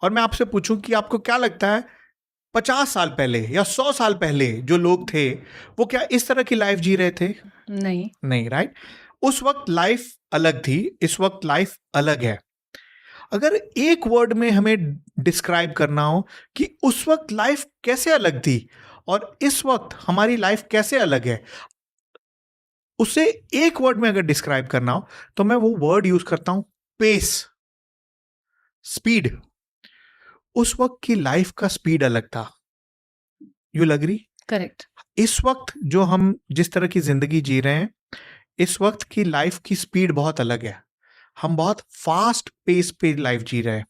S1: और मैं आपसे पूछूं कि आपको क्या लगता है 50 साल पहले या 100 साल पहले जो लोग थे वो क्या इस तरह की लाइफ जी रहे थे?
S2: नहीं।
S1: नहीं, राइट? उस वक्त लाइफ अलग थी, इस वक्त लाइफ अलग है। अगर एक वर्ड में हमें डिस्क्राइब करना हो कि उस वक्त लाइफ कैसे अलग थी और इस वक्त हमारी लाइफ कैसे अलग है, उसे एक वर्ड में अगर डिस्क्राइब करना हो तो मैं वो वर्ड यूज करता हूं, पेस, स्पीड। उस वक्त की लाइफ का स्पीड अलग था। यू लग?
S2: करेक्ट।
S1: इस वक्त जो हम जिस तरह की जिंदगी जी रहे हैं, इस वक्त की लाइफ की स्पीड बहुत अलग है। हम बहुत फास्ट पेस पे लाइफ जी रहे हैं।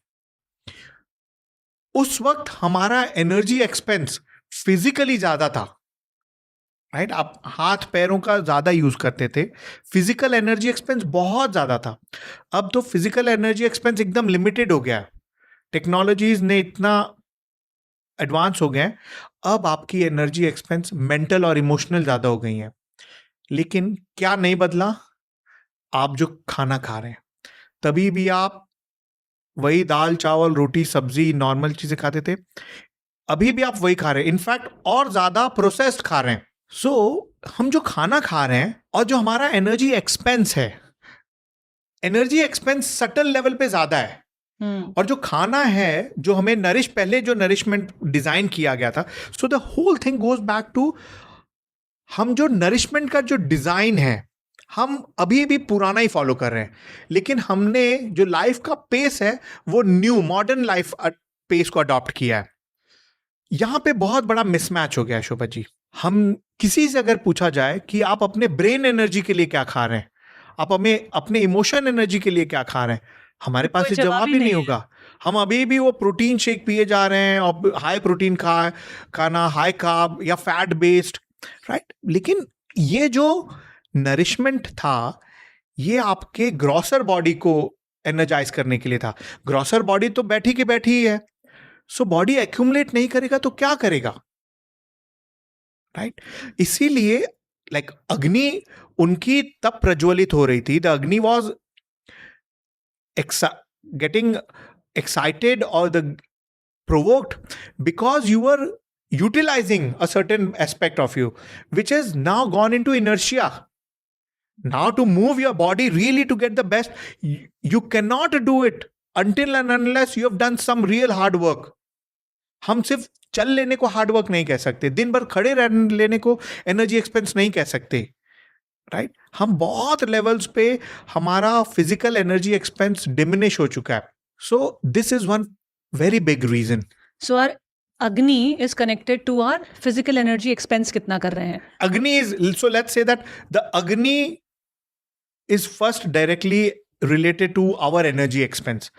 S1: उस वक्त हमारा एनर्जी एक्सपेंस फिजिकली ज्यादा था, राइट? आप हाथ पैरों का ज्यादा यूज करते थे, फिजिकल एनर्जी एक्सपेंस बहुत ज्यादा था। अब तो फिजिकल एनर्जी एक्सपेंस एकदम लिमिटेड हो गया है। टेक्नोलॉजीज ने इतना एडवांस हो गए हैं, अब आपकी एनर्जी एक्सपेंस मेंटल और इमोशनल ज्यादा हो गई है। लेकिन क्या नहीं बदला? आप जो खाना खा रहे हैं, तभी भी आप वही दाल चावल रोटी सब्जी नॉर्मल चीजें खाते थे, अभी भी आप वही खा रहे हैं, इनफैक्ट और ज्यादा प्रोसेस्ड खा रहे हैं। सो हम जो खाना खा रहे हैं और जो हमारा एनर्जी एक्सपेंस है, एनर्जी एक्सपेंस सटल लेवल पे ज्यादा है। और जो खाना है जो हमें पहले जो नरिशमेंट डिजाइन किया गया था, so the whole thing goes back to, हम जो नरिशमेंट का जो डिजाइन है हम अभी भी पुराना ही फॉलो कर रहे हैं, लेकिन हमने जो लाइफ का पेस है वो न्यू मॉडर्न लाइफ पेस को अडॉप्ट किया है। यहां पे बहुत बड़ा मिसमैच हो गया है शोभा जी। हम किसी से अगर पूछा जाए कि आप अपने ब्रेन एनर्जी के लिए क्या खा रहे हैं, आप हमें अपने इमोशन एनर्जी के लिए क्या खा रहे हैं, हमारे पास ये जवाब ही नहीं होगा। हम अभी भी वो प्रोटीन शेक पिए जा रहे हैं और हाई प्रोटीन खाना, हाई कार्ब या फैट बेस्ड, राइट? लेकिन ये जो नरिशमेंट था ये आपके ग्रॉसर बॉडी को एनर्जाइज करने के लिए था। ग्रॉसर बॉडी तो बैठी की बैठी ही है, सो बॉडी एक्यूमुलेट नहीं करेगा तो क्या करेगा, राइट? इसीलिए लाइक अग्नि उनकी तब प्रज्वलित हो रही थी, द अग्नि was getting excited or the provoked because you were utilizing a certain aspect of you which has now gone into inertia. Now to move your body really to get the best, you cannot do it until and unless you have done some real hard work. हम सिर्फ चल लेने को hard work नहीं कह सकते, दिन भर खड़े रह लेने को एनर्जी एक्सपेंस नहीं कह सकते, राइट? हम बहुत लेवल्स पे हमारा फिजिकल एनर्जी एक्सपेंस डिमिनिश हो चुका है। So this is one very big reason.
S2: So our agni is connected to our physical energy expense कितना कर रहे हैं।
S1: Agni is, so let's say that the agni is first directly related to our energy expense.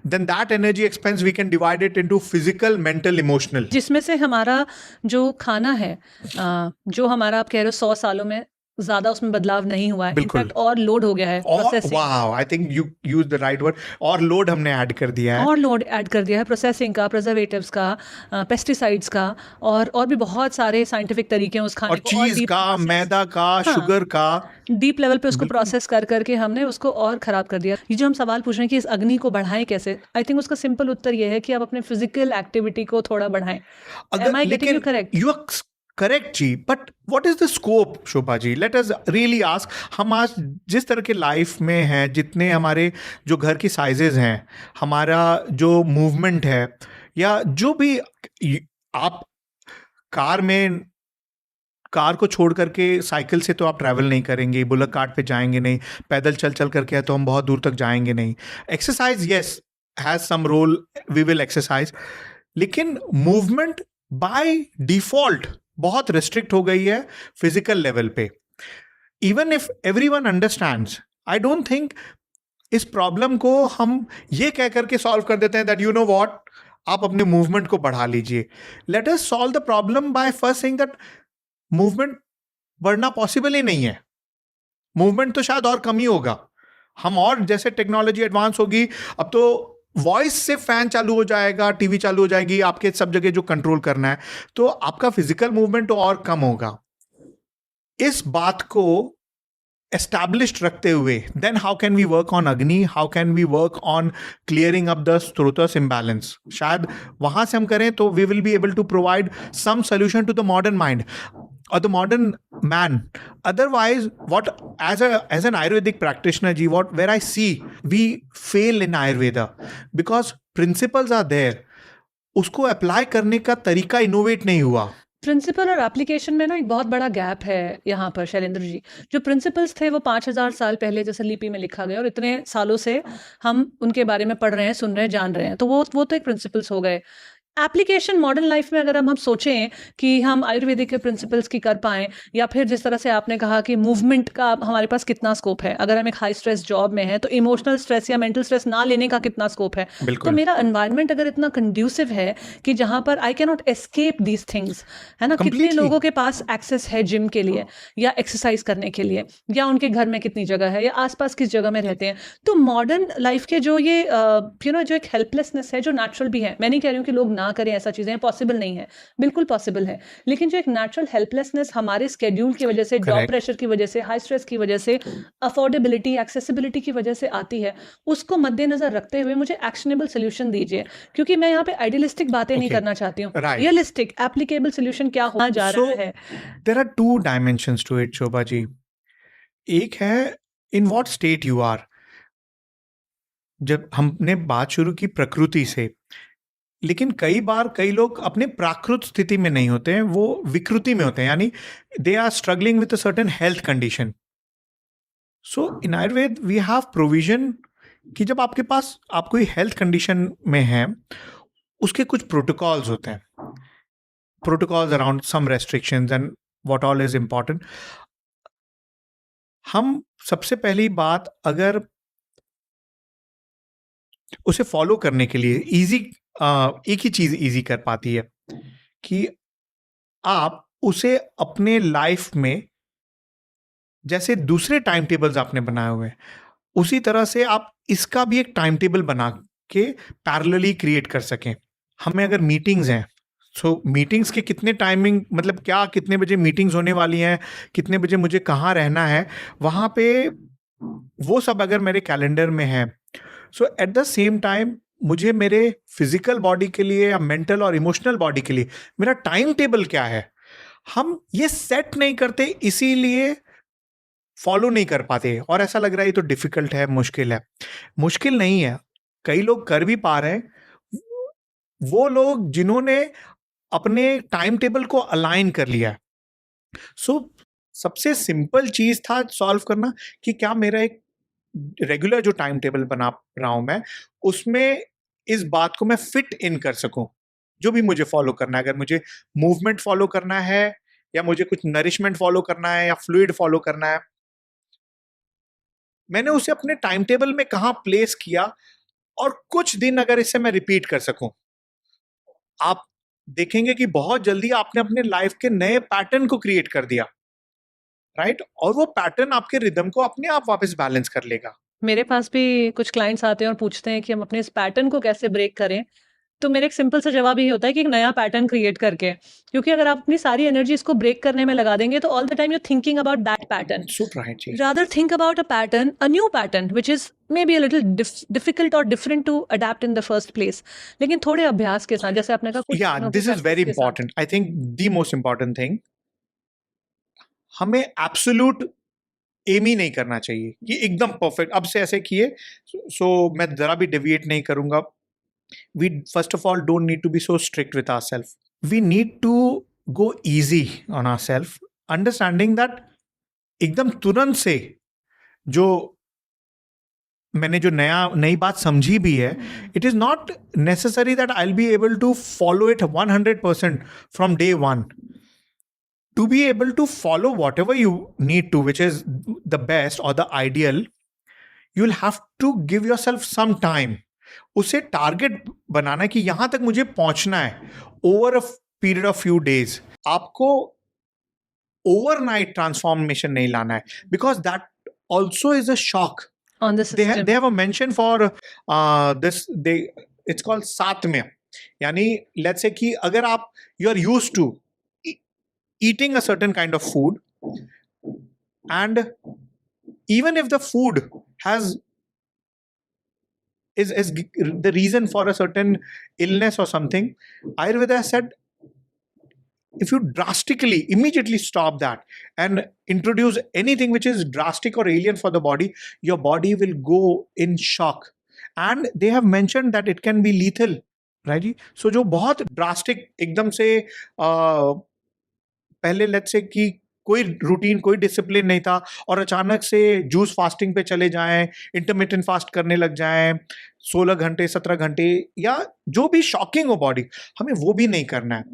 S1: Then that energy expense we can divide it into physical, mental, emotional.
S2: जिसमें से हमारा जो खाना है, जो हमारा आप कह रहे हो 100 सालों में ज्यादा उसमें बदलाव नहीं हुआ है, इनफैक्ट और लोड हो गया है processing.
S1: Wow, I think you use the right word, और लोड हमने ऐड कर दिया है।
S2: और लोड ऐड कर दिया है प्रोसेसिंग का, प्रिजर्वेटिव्स का, पेस्टिसाइड्स का, और भी बहुत सारे साइंटिफिक तरीके हैं उस खाने
S1: और
S2: को,
S1: चीज का, मैदा का, शुगर का,
S2: डीप लेवल पे उसको प्रोसेस कर करके हमने उसको और खराब कर दिया। ये जो हम सवाल पूछ रहे हैं कि इस अग्नि को बढ़ाएं कैसे, आई थिंक उसका सिंपल उत्तर ये है कि आप अपने फिजिकल एक्टिविटी को थोड़ा बढ़ाएं। Am I getting you correct?
S1: You are correct ji, but what is the scope, Shobha ji? Let us really ask, हम आज जिस तरह के लाइफ में हैं, जितने हमारे जो घर की साइजेस हैं, हमारा जो मूवमेंट है, या जो भी आप कार को छोड़ करके साइकिल से तो आप ट्रैवल नहीं करेंगे, बुलेट कार्ट पे जाएंगे नहीं, पैदल चल करके तो हम बहुत दूर तक जाएंगे नहीं। Exercise yes has some role, we will exercise, लेकिन मूवमेंट बाय डिफॉल्ट बहुत रिस्ट्रिक्ट हो गई है फिजिकल लेवल पे। Even if everyone understands, I don't think इस प्रॉब्लम को हम ये कह करके सॉल्व कर देते हैं दैट यू नो व्हाट, आप अपने मूवमेंट को बढ़ा लीजिए। Let us solve the problem by first saying that movement बढ़ना पॉसिबल ही नहीं है, मूवमेंट तो शायद और कम ही होगा। हम और जैसे टेक्नोलॉजी एडवांस होगी, अब तो वॉइस से फैन चालू हो जाएगा, टीवी चालू हो जाएगी, आपके सब जगह जो कंट्रोल करना है, तो आपका फिजिकल मूवमेंट तो और कम होगा। इस बात को established रखते हुए, then how can we work on Agni, how can we work on clearing up the Strotas imbalance? शायद वहां से हम करें तो we will be able to provide some solution to the modern mind or the modern man. Otherwise, what as an Ayurvedic practitioner, ji, what where I see we fail in Ayurveda because principles are there, उसको apply करने का तरीका innovate नहीं हुआ.
S2: Principal और application में ना एक बहुत बड़ा गैप है यहाँ पर शैलेंद्र जी। जो प्रिंसिपल्स थे वो 5000 साल पहले जैसे लिपि में लिखा गया और इतने सालों से हम उनके बारे में पढ़ रहे हैं, सुन रहे हैं, जान रहे हैं, तो वो तो एक प्रिंसिपल्स हो गए। एप्लीकेशन मॉडर्न लाइफ में अगर हम सोचें कि हम आयुर्वेदिक के प्रिंसिपल्स की कर पाएँ, या फिर जिस तरह से आपने कहा कि मूवमेंट का हमारे पास कितना स्कोप है, अगर हम एक हाई स्ट्रेस जॉब में हैं तो इमोशनल स्ट्रेस या मेंटल स्ट्रेस ना लेने का कितना स्कोप है। तो मेरा एनवायरनमेंट अगर इतना कंड्यूसिव है कि जहाँ पर I can not escape these things, है ना, कितने
S1: Completely.
S2: लोगों के पास एक्सेस है जिम के लिए या एक्सरसाइज करने के लिए, या उनके घर में कितनी जगह है, या आसपास किस जगह में रहते हैं। तो मॉडर्न लाइफ के जो ये जो एक हेल्पलेसनेस है जो नेचुरल भी है, मैं नहीं कह रही हूँ कि लोग ना करें ऐसा चीज़ें, पॉसिबल नहीं है, बिल्कुल पॉसिबल है, लेकिन जो एक नेचुरल हेल्पलेसनेस हमारे स्केड्यूल की वजह से, जॉब प्रेशर की वजह से, हाई स्ट्रेस की वजह से, अफोर्डेबिलिटी, एक्सेसिबिलिटी की वजह से आती है, उसको मद्देनजर रखते हुए मुझे एक्शनेबल सोल्यूशन दीजिए, क्योंकि मैं यहाँ पे आइडियलिस्टिक बातें नहीं करना चाहती हूँ। रियलिस्टिक एप्लीकेबल सोल्यूशन क्या होना जा रहा है।
S1: There are two dimensions to it, Shobha ji. एक है in what state you are. जब हमने बात शुरू की प्रकृति से, लेकिन कई बार कई लोग अपने प्राकृत स्थिति में नहीं होते हैं, वो विकृति में होते हैं, यानी they are struggling with a certain health condition. So in Ayurveda we have provision कि जब आपके पास आप कोई हेल्थ कंडीशन में है, उसके कुछ प्रोटोकॉल्स होते हैं, protocols around some restrictions and what all is important. हम सबसे पहली बात, अगर उसे फॉलो करने के लिए एक ही चीज इजी कर पाती है कि आप उसे अपने लाइफ में, जैसे दूसरे टाइम टेबल्स आपने बनाए हुए हैं, उसी तरह से आप इसका भी एक टाइम टेबल बना के पैरेलली क्रिएट कर सकें. हमें अगर मीटिंग्स हैं, सो मीटिंग्स के कितने टाइमिंग, मतलब क्या कितने बजे मीटिंग्स होने वाली हैं, कितने बजे मुझे कहाँ रहना है, वहाँ पे वो सब अगर मेरे कैलेंडर में है, सो एट द सेम टाइम मुझे मेरे फिजिकल बॉडी के लिए या मेंटल और इमोशनल बॉडी के लिए मेरा टाइम टेबल क्या है, हम ये सेट नहीं करते, इसीलिए फॉलो नहीं कर पाते और ऐसा लग रहा है ये तो डिफिकल्ट है, मुश्किल है. मुश्किल नहीं है, कई लोग कर भी पा रहे हैं, वो लोग जिन्होंने अपने टाइम टेबल को अलाइन कर लिया. सो सबसे सिंपल चीज था सॉल्व करना कि क्या मेरा एक रेगुलर जो टाइम टेबल बना रहा हूं मैं, उसमें इस बात को मैं फिट इन कर सकूं, जो भी मुझे फॉलो करना है. अगर मुझे मूवमेंट फॉलो करना है, या मुझे कुछ नरिशमेंट फॉलो करना है, या फ्लूइड फॉलो करना है, मैंने उसे अपने टाइम टेबल में कहां प्लेस किया, और कुछ दिन अगर इसे मैं रिपीट कर सकूं, आप देखेंगे कि बहुत जल्दी आपने अपने लाइफ के नए पैटर्न को क्रिएट कर दिया, राइट? और वो पैटर्न आपके रिदम को अपने आप वापस बैलेंस कर लेगा.
S2: मेरे पास भी कुछ क्लाइंट्स आते हैं और पूछते हैं कि हम अपने इस पैटर्न को कैसे ब्रेक करें, तो मेरा एक सिंपल सा जवाब यही होता है कि एक नया पैटर्न क्रिएट करके, क्योंकि अगर आप अपनी सारी एनर्जी इसको ब्रेक करने में लगा देंगे तो all the time you thinking about that pattern.
S1: So right जी.
S2: Rather think about a pattern, a new pattern, which is maybe a little difficult or different to adapt in the first place. लेकिन थोड़े अभ्यास के साथ, जैसे आपने कहा कुछ
S1: Yeah,
S2: दिनों के
S1: this is very
S2: practice के साथ.
S1: important. I think the most important thing, हमें एब्सोल्यूट एम ही नहीं करना चाहिए कि एकदम परफेक्ट अब से ऐसे किए, सो मैं जरा भी डेविएट नहीं करूंगा. We first of all don't need to be so strict with ourselves. We need to go easy on ourselves, understanding that एकदम तुरंत से जो मैंने जो नई बात समझी भी है, it is not necessary that I will be able to follow it 100% from day one. To be able to follow whatever you need to, which is the best or the ideal, you'll have to give yourself some time. उसे target बनाना कि यहां तक मुझे पहुंचना है over a period of few days. आपको overnight transformation नहीं लाना है, because that also is a shock
S2: on the system.
S1: They have a mention for it's called सात्म्य. यानी let's say कि अगर आप you are used to eating a certain kind of food, and even if the food is the reason for a certain illness or something, Ayurveda said if you drastically immediately stop that and introduce anything which is drastic or alien for the body, your body will go in shock, and they have mentioned that it can be lethal, right ji? So जो बहुत drastic एकदम से पहले let's say कि कोई routine कोई discipline नहीं था और अचानक से जूस फास्टिंग पे चले जाएं, इंटरमिटेंट फास्ट करने लग जाएं 16 घंटे 17 घंटे, या जो भी शॉकिंग हो बॉडी, हमें वो भी नहीं करना है.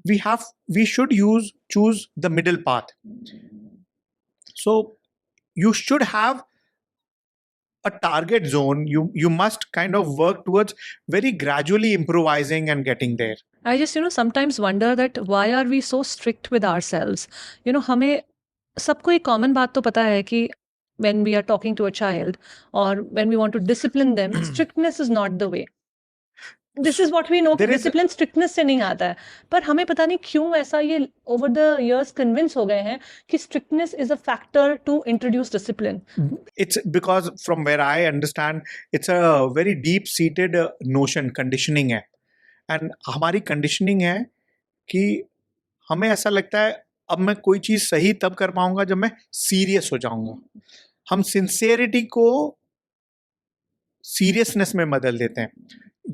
S1: we should choose the middle path. So you should have a target zone. You must kind of work towards very gradually improvising and getting there.
S2: I just, sometimes wonder that why are we so strict with ourselves? हमें सबको एक common बात तो पता है कि when we are talking to a child or when we want to discipline them, strictness is not the way. This is what we know कि discipline strictness से नहीं आता है, पर हमें पता नहीं क्यों ऐसा ये over the years convince हो गए हैं कि strictness is a factor to introduce discipline.
S1: It's because from where I understand, it's a very deep-seated notion, conditioning है, and हमारी conditioning है कि हमें ऐसा लगता है अब मैं कोई चीज सही तब कर पाऊंगा जब मैं सीरियस हो जाऊंगा. हम सिंसियरिटी को सीरियसनेस में बदल देते हैं.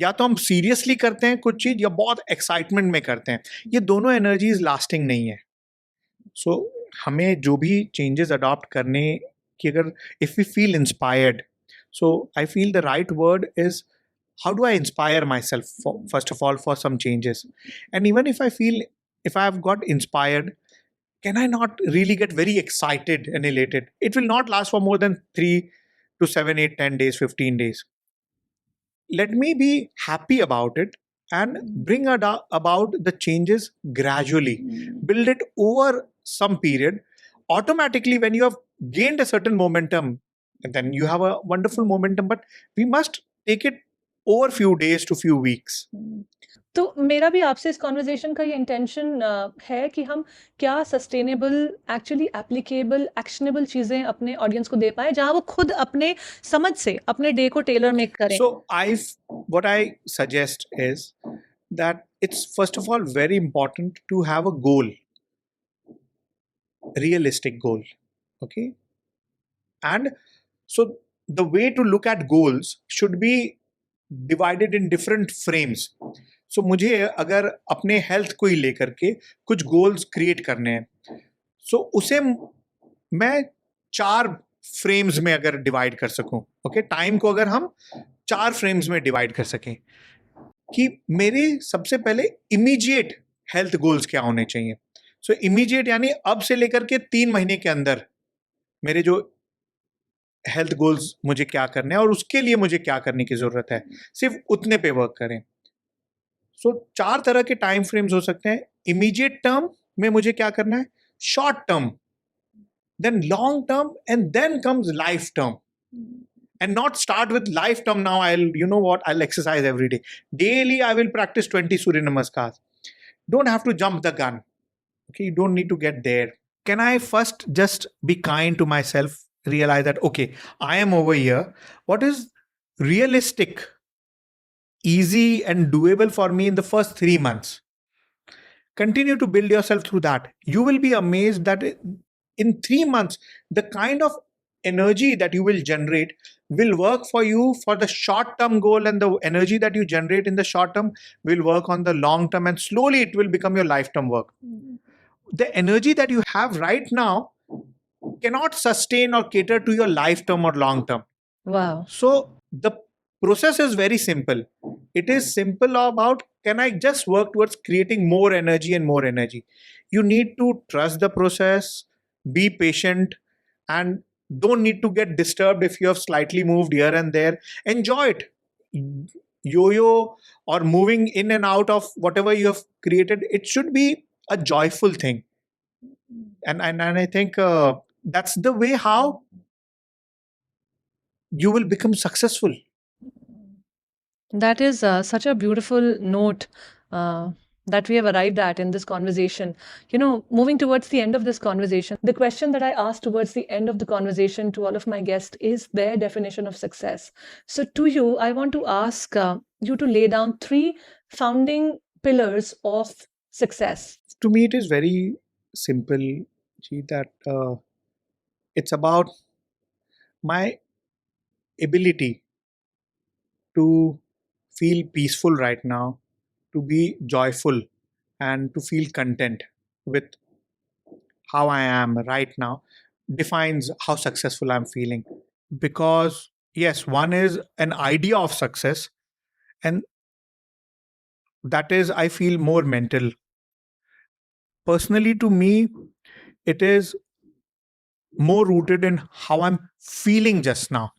S1: या तो हम सीरियसली करते हैं कुछ चीज या बहुत एक्साइटमेंट में करते हैं. ये दोनों एनर्जीज लास्टिंग नहीं है. सो हमें जो भी चेंजेस अडॉप्ट करने की, अगर if we feel inspired, so I feel the right word is how do I inspire myself first of all for some changes? And even if I feel, if I have got inspired, can I not really get very excited and elated? It will not last for more than 3 to 7, 8, 10 days, 15 days. Let me be happy about it and bring about the changes gradually. Build it over some period. Automatically, when you have gained a certain momentum, and then you have a wonderful momentum, but we must take it over few days to few weeks.
S2: तो मेरा भी आपसे इस conversation का ये intention है कि हम क्या सस्टेनेबल, एक्चुअली एप्लीकेबल, एक्शनेबल चीजें अपने ऑडियंस को दे पाए जहां वो खुद अपने समझ से अपने डे को टेलर मेक करें.
S1: So what I suggest is that it's first of all very important to have a goal, realistic goal, okay? And so the way to look at goals should be divided in different frames. So मुझे अगर अपने health को ही लेकर के कुछ goals create करने हैं, so उसे मैं 4 फ्रेम्स में अगर डिवाइड कर सकूं, ओके, टाइम को अगर हम 4 फ्रेम्स में डिवाइड कर सकें कि मेरे सबसे पहले इमीडिएट हेल्थ गोल्स क्या होने चाहिए. सो इमीडिएट यानी अब से लेकर के 3 महीने के अंदर मेरे जो हेल्थ गोल्स मुझे क्या करने हैं और उसके लिए मुझे क्या करने की जरूरत है, सिर्फ उतने पे वर्क करें. सो 4 तरह के टाइम फ्रेम्स हो सकते हैं. इमीडिएट टर्म में मुझे क्या करना है, short term, then long term, and then comes life term. And not start with life term. Now I'll exercise every day. Daily I will practice 20 Surya Namaskars. Don't have to jump the gun. Okay, you don't need to get there. Can I first just be kind to myself, realize that, okay, I am over here. What is realistic, easy and doable for me in the first 3 months? Continue to build yourself through that. You will be amazed that in 3 months, the kind of energy that you will generate will work for you for the short term goal, and the energy that you generate in the short term will work on the long term, and slowly it will become your lifetime work. The energy that you have right now cannot sustain or cater to your lifetime or long term.
S2: Wow.
S1: So the process is very simple. It is simple about, can I just work towards creating more energy and more energy? You need to trust the process, be patient, and don't need to get disturbed if you have slightly moved here and there. Enjoy it. Yo-yo or moving in and out of whatever you have created, it should be a joyful thing. And I think that's the way how you will become successful.
S2: That is such a beautiful note that we have arrived at in this conversation. Moving towards the end of this conversation, the question that I asked towards the end of the conversation to all of my guests is their definition of success. So to you, I want to ask you to lay down 3 founding pillars of success.
S1: To me, it is very simple, Ji, that it's about my ability to feel peaceful right now, to be joyful, and to feel content with how I am right now defines how successful I'm feeling. Because, yes, one is an idea of success, and that is, I feel, more mental. Personally, to me, it is more rooted in how I'm feeling just now.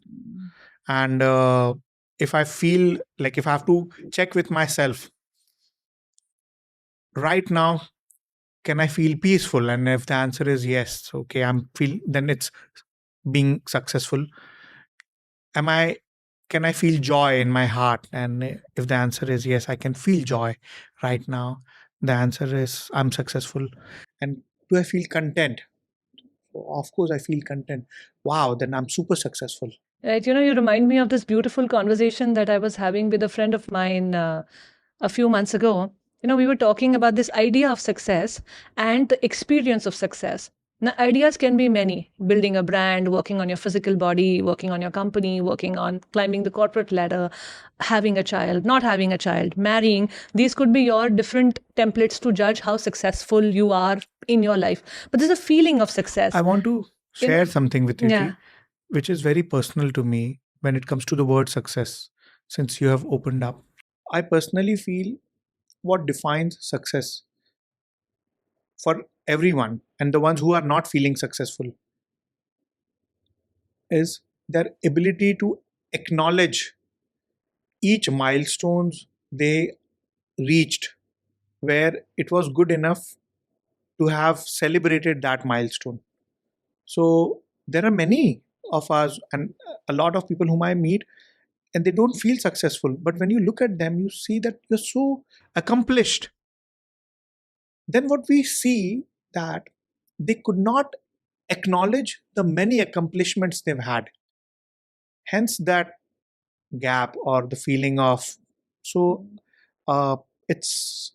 S1: And if I feel like if I have to check with myself right now, can I feel peaceful? And if the answer is yes, okay, then it's being successful. Can I feel joy in my heart? And if the answer is yes, I can feel joy right now, the answer is I'm successful. And do I feel content? Of course I feel content. Wow, then I'm super successful.
S2: Right. You remind me of this beautiful conversation that I was having with a friend of mine a few months ago. We were talking about this idea of success and the experience of success. Now, ideas can be many: building a brand, working on your physical body, working on your company, working on climbing the corporate ladder, having a child, not having a child, marrying. These could be your different templates to judge how successful you are in your life. But there's a feeling of success.
S1: I want to share something with you,
S2: Yeah.
S1: which is very personal to me when it comes to the word success, since you have opened up. I personally feel what defines success for everyone and the ones who are not feeling successful is their ability to acknowledge each milestones they reached, where it was good enough to have celebrated that milestone. So there are many of us and a lot of people whom I meet, and they don't feel successful. But when you look at them, you see that you're so accomplished. Then what we see that they could not acknowledge the many accomplishments they've had. Hence that gap or the feeling of so it's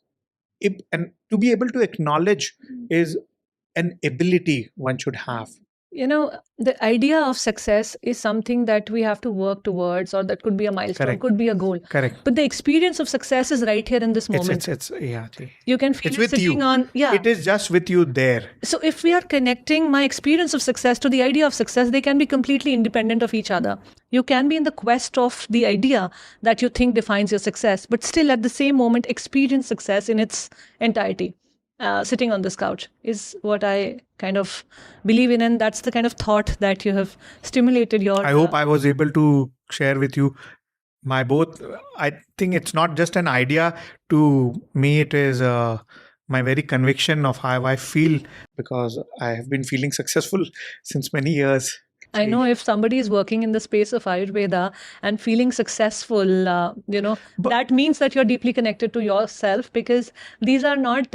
S1: and to be able to acknowledge is an ability one should have.
S2: The idea of success is something that we have to work towards, or that could be a milestone,
S1: Correct.
S2: could be a goal.
S1: Correct.
S2: But the experience of success is right here in this moment.
S1: It's yeah.
S2: You can feel
S1: It's
S2: it
S1: with
S2: sitting
S1: you.
S2: on, yeah.
S1: It is just with you there.
S2: So if we are connecting my experience of success to the idea of success, they can be completely independent of each other. You can be in the quest of the idea that you think defines your success, but still at the same moment experience success in its entirety. Sitting on this couch is what I kind of believe in, and that's the kind of thought that you have stimulated your...
S1: I hope I was able to share with you my both. I think it's not just an idea. To me, it is my very conviction of how I feel, because I have been feeling successful since many years.
S2: I know if somebody is working in the space of Ayurveda and feeling successful, that means that you're deeply connected to yourself, because these are not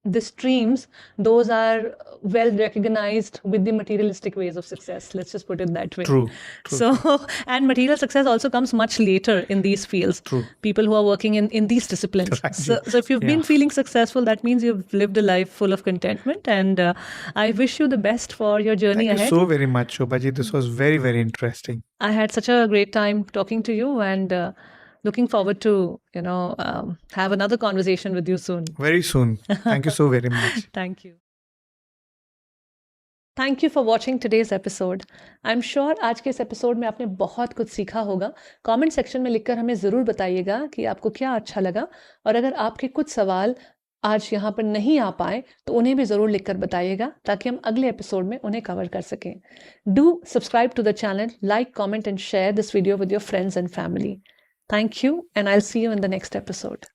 S2: the streams, those are well recognized with the materialistic ways of success. Let's just put it that way.
S1: True.
S2: So, and material success also comes much later in these fields.
S1: True.
S2: People who are working in these disciplines.
S1: Right.
S2: So if you've been feeling successful, that means you've lived a life full of contentment. And I wish you the best for your journey ahead.
S1: Thank you so very much, Shobhaji. This was very, very interesting.
S2: I had such a great time talking to you, and looking forward to, have another conversation with you soon.
S1: Very soon. Thank you so very much.
S2: Thank you. Thank you for watching today's episode. I'm sure आज के इस episode में आपने बहुत कुछ सीखा होगा. Comment section में लिखकर हमें ज़रूर बताइएगा कि आपको क्या अच्छा लगा, और अगर आपके कुछ सवाल आज यहाँ पर नहीं आ पाए तो उन्हें भी ज़रूर लिखकर बताइएगा, ताकि हम अगले एपिसोड में उन्हें कवर कर सकें. Do subscribe to the channel, like, comment and share this video with your friends and family. Thank you, and I'll see you in the next episode.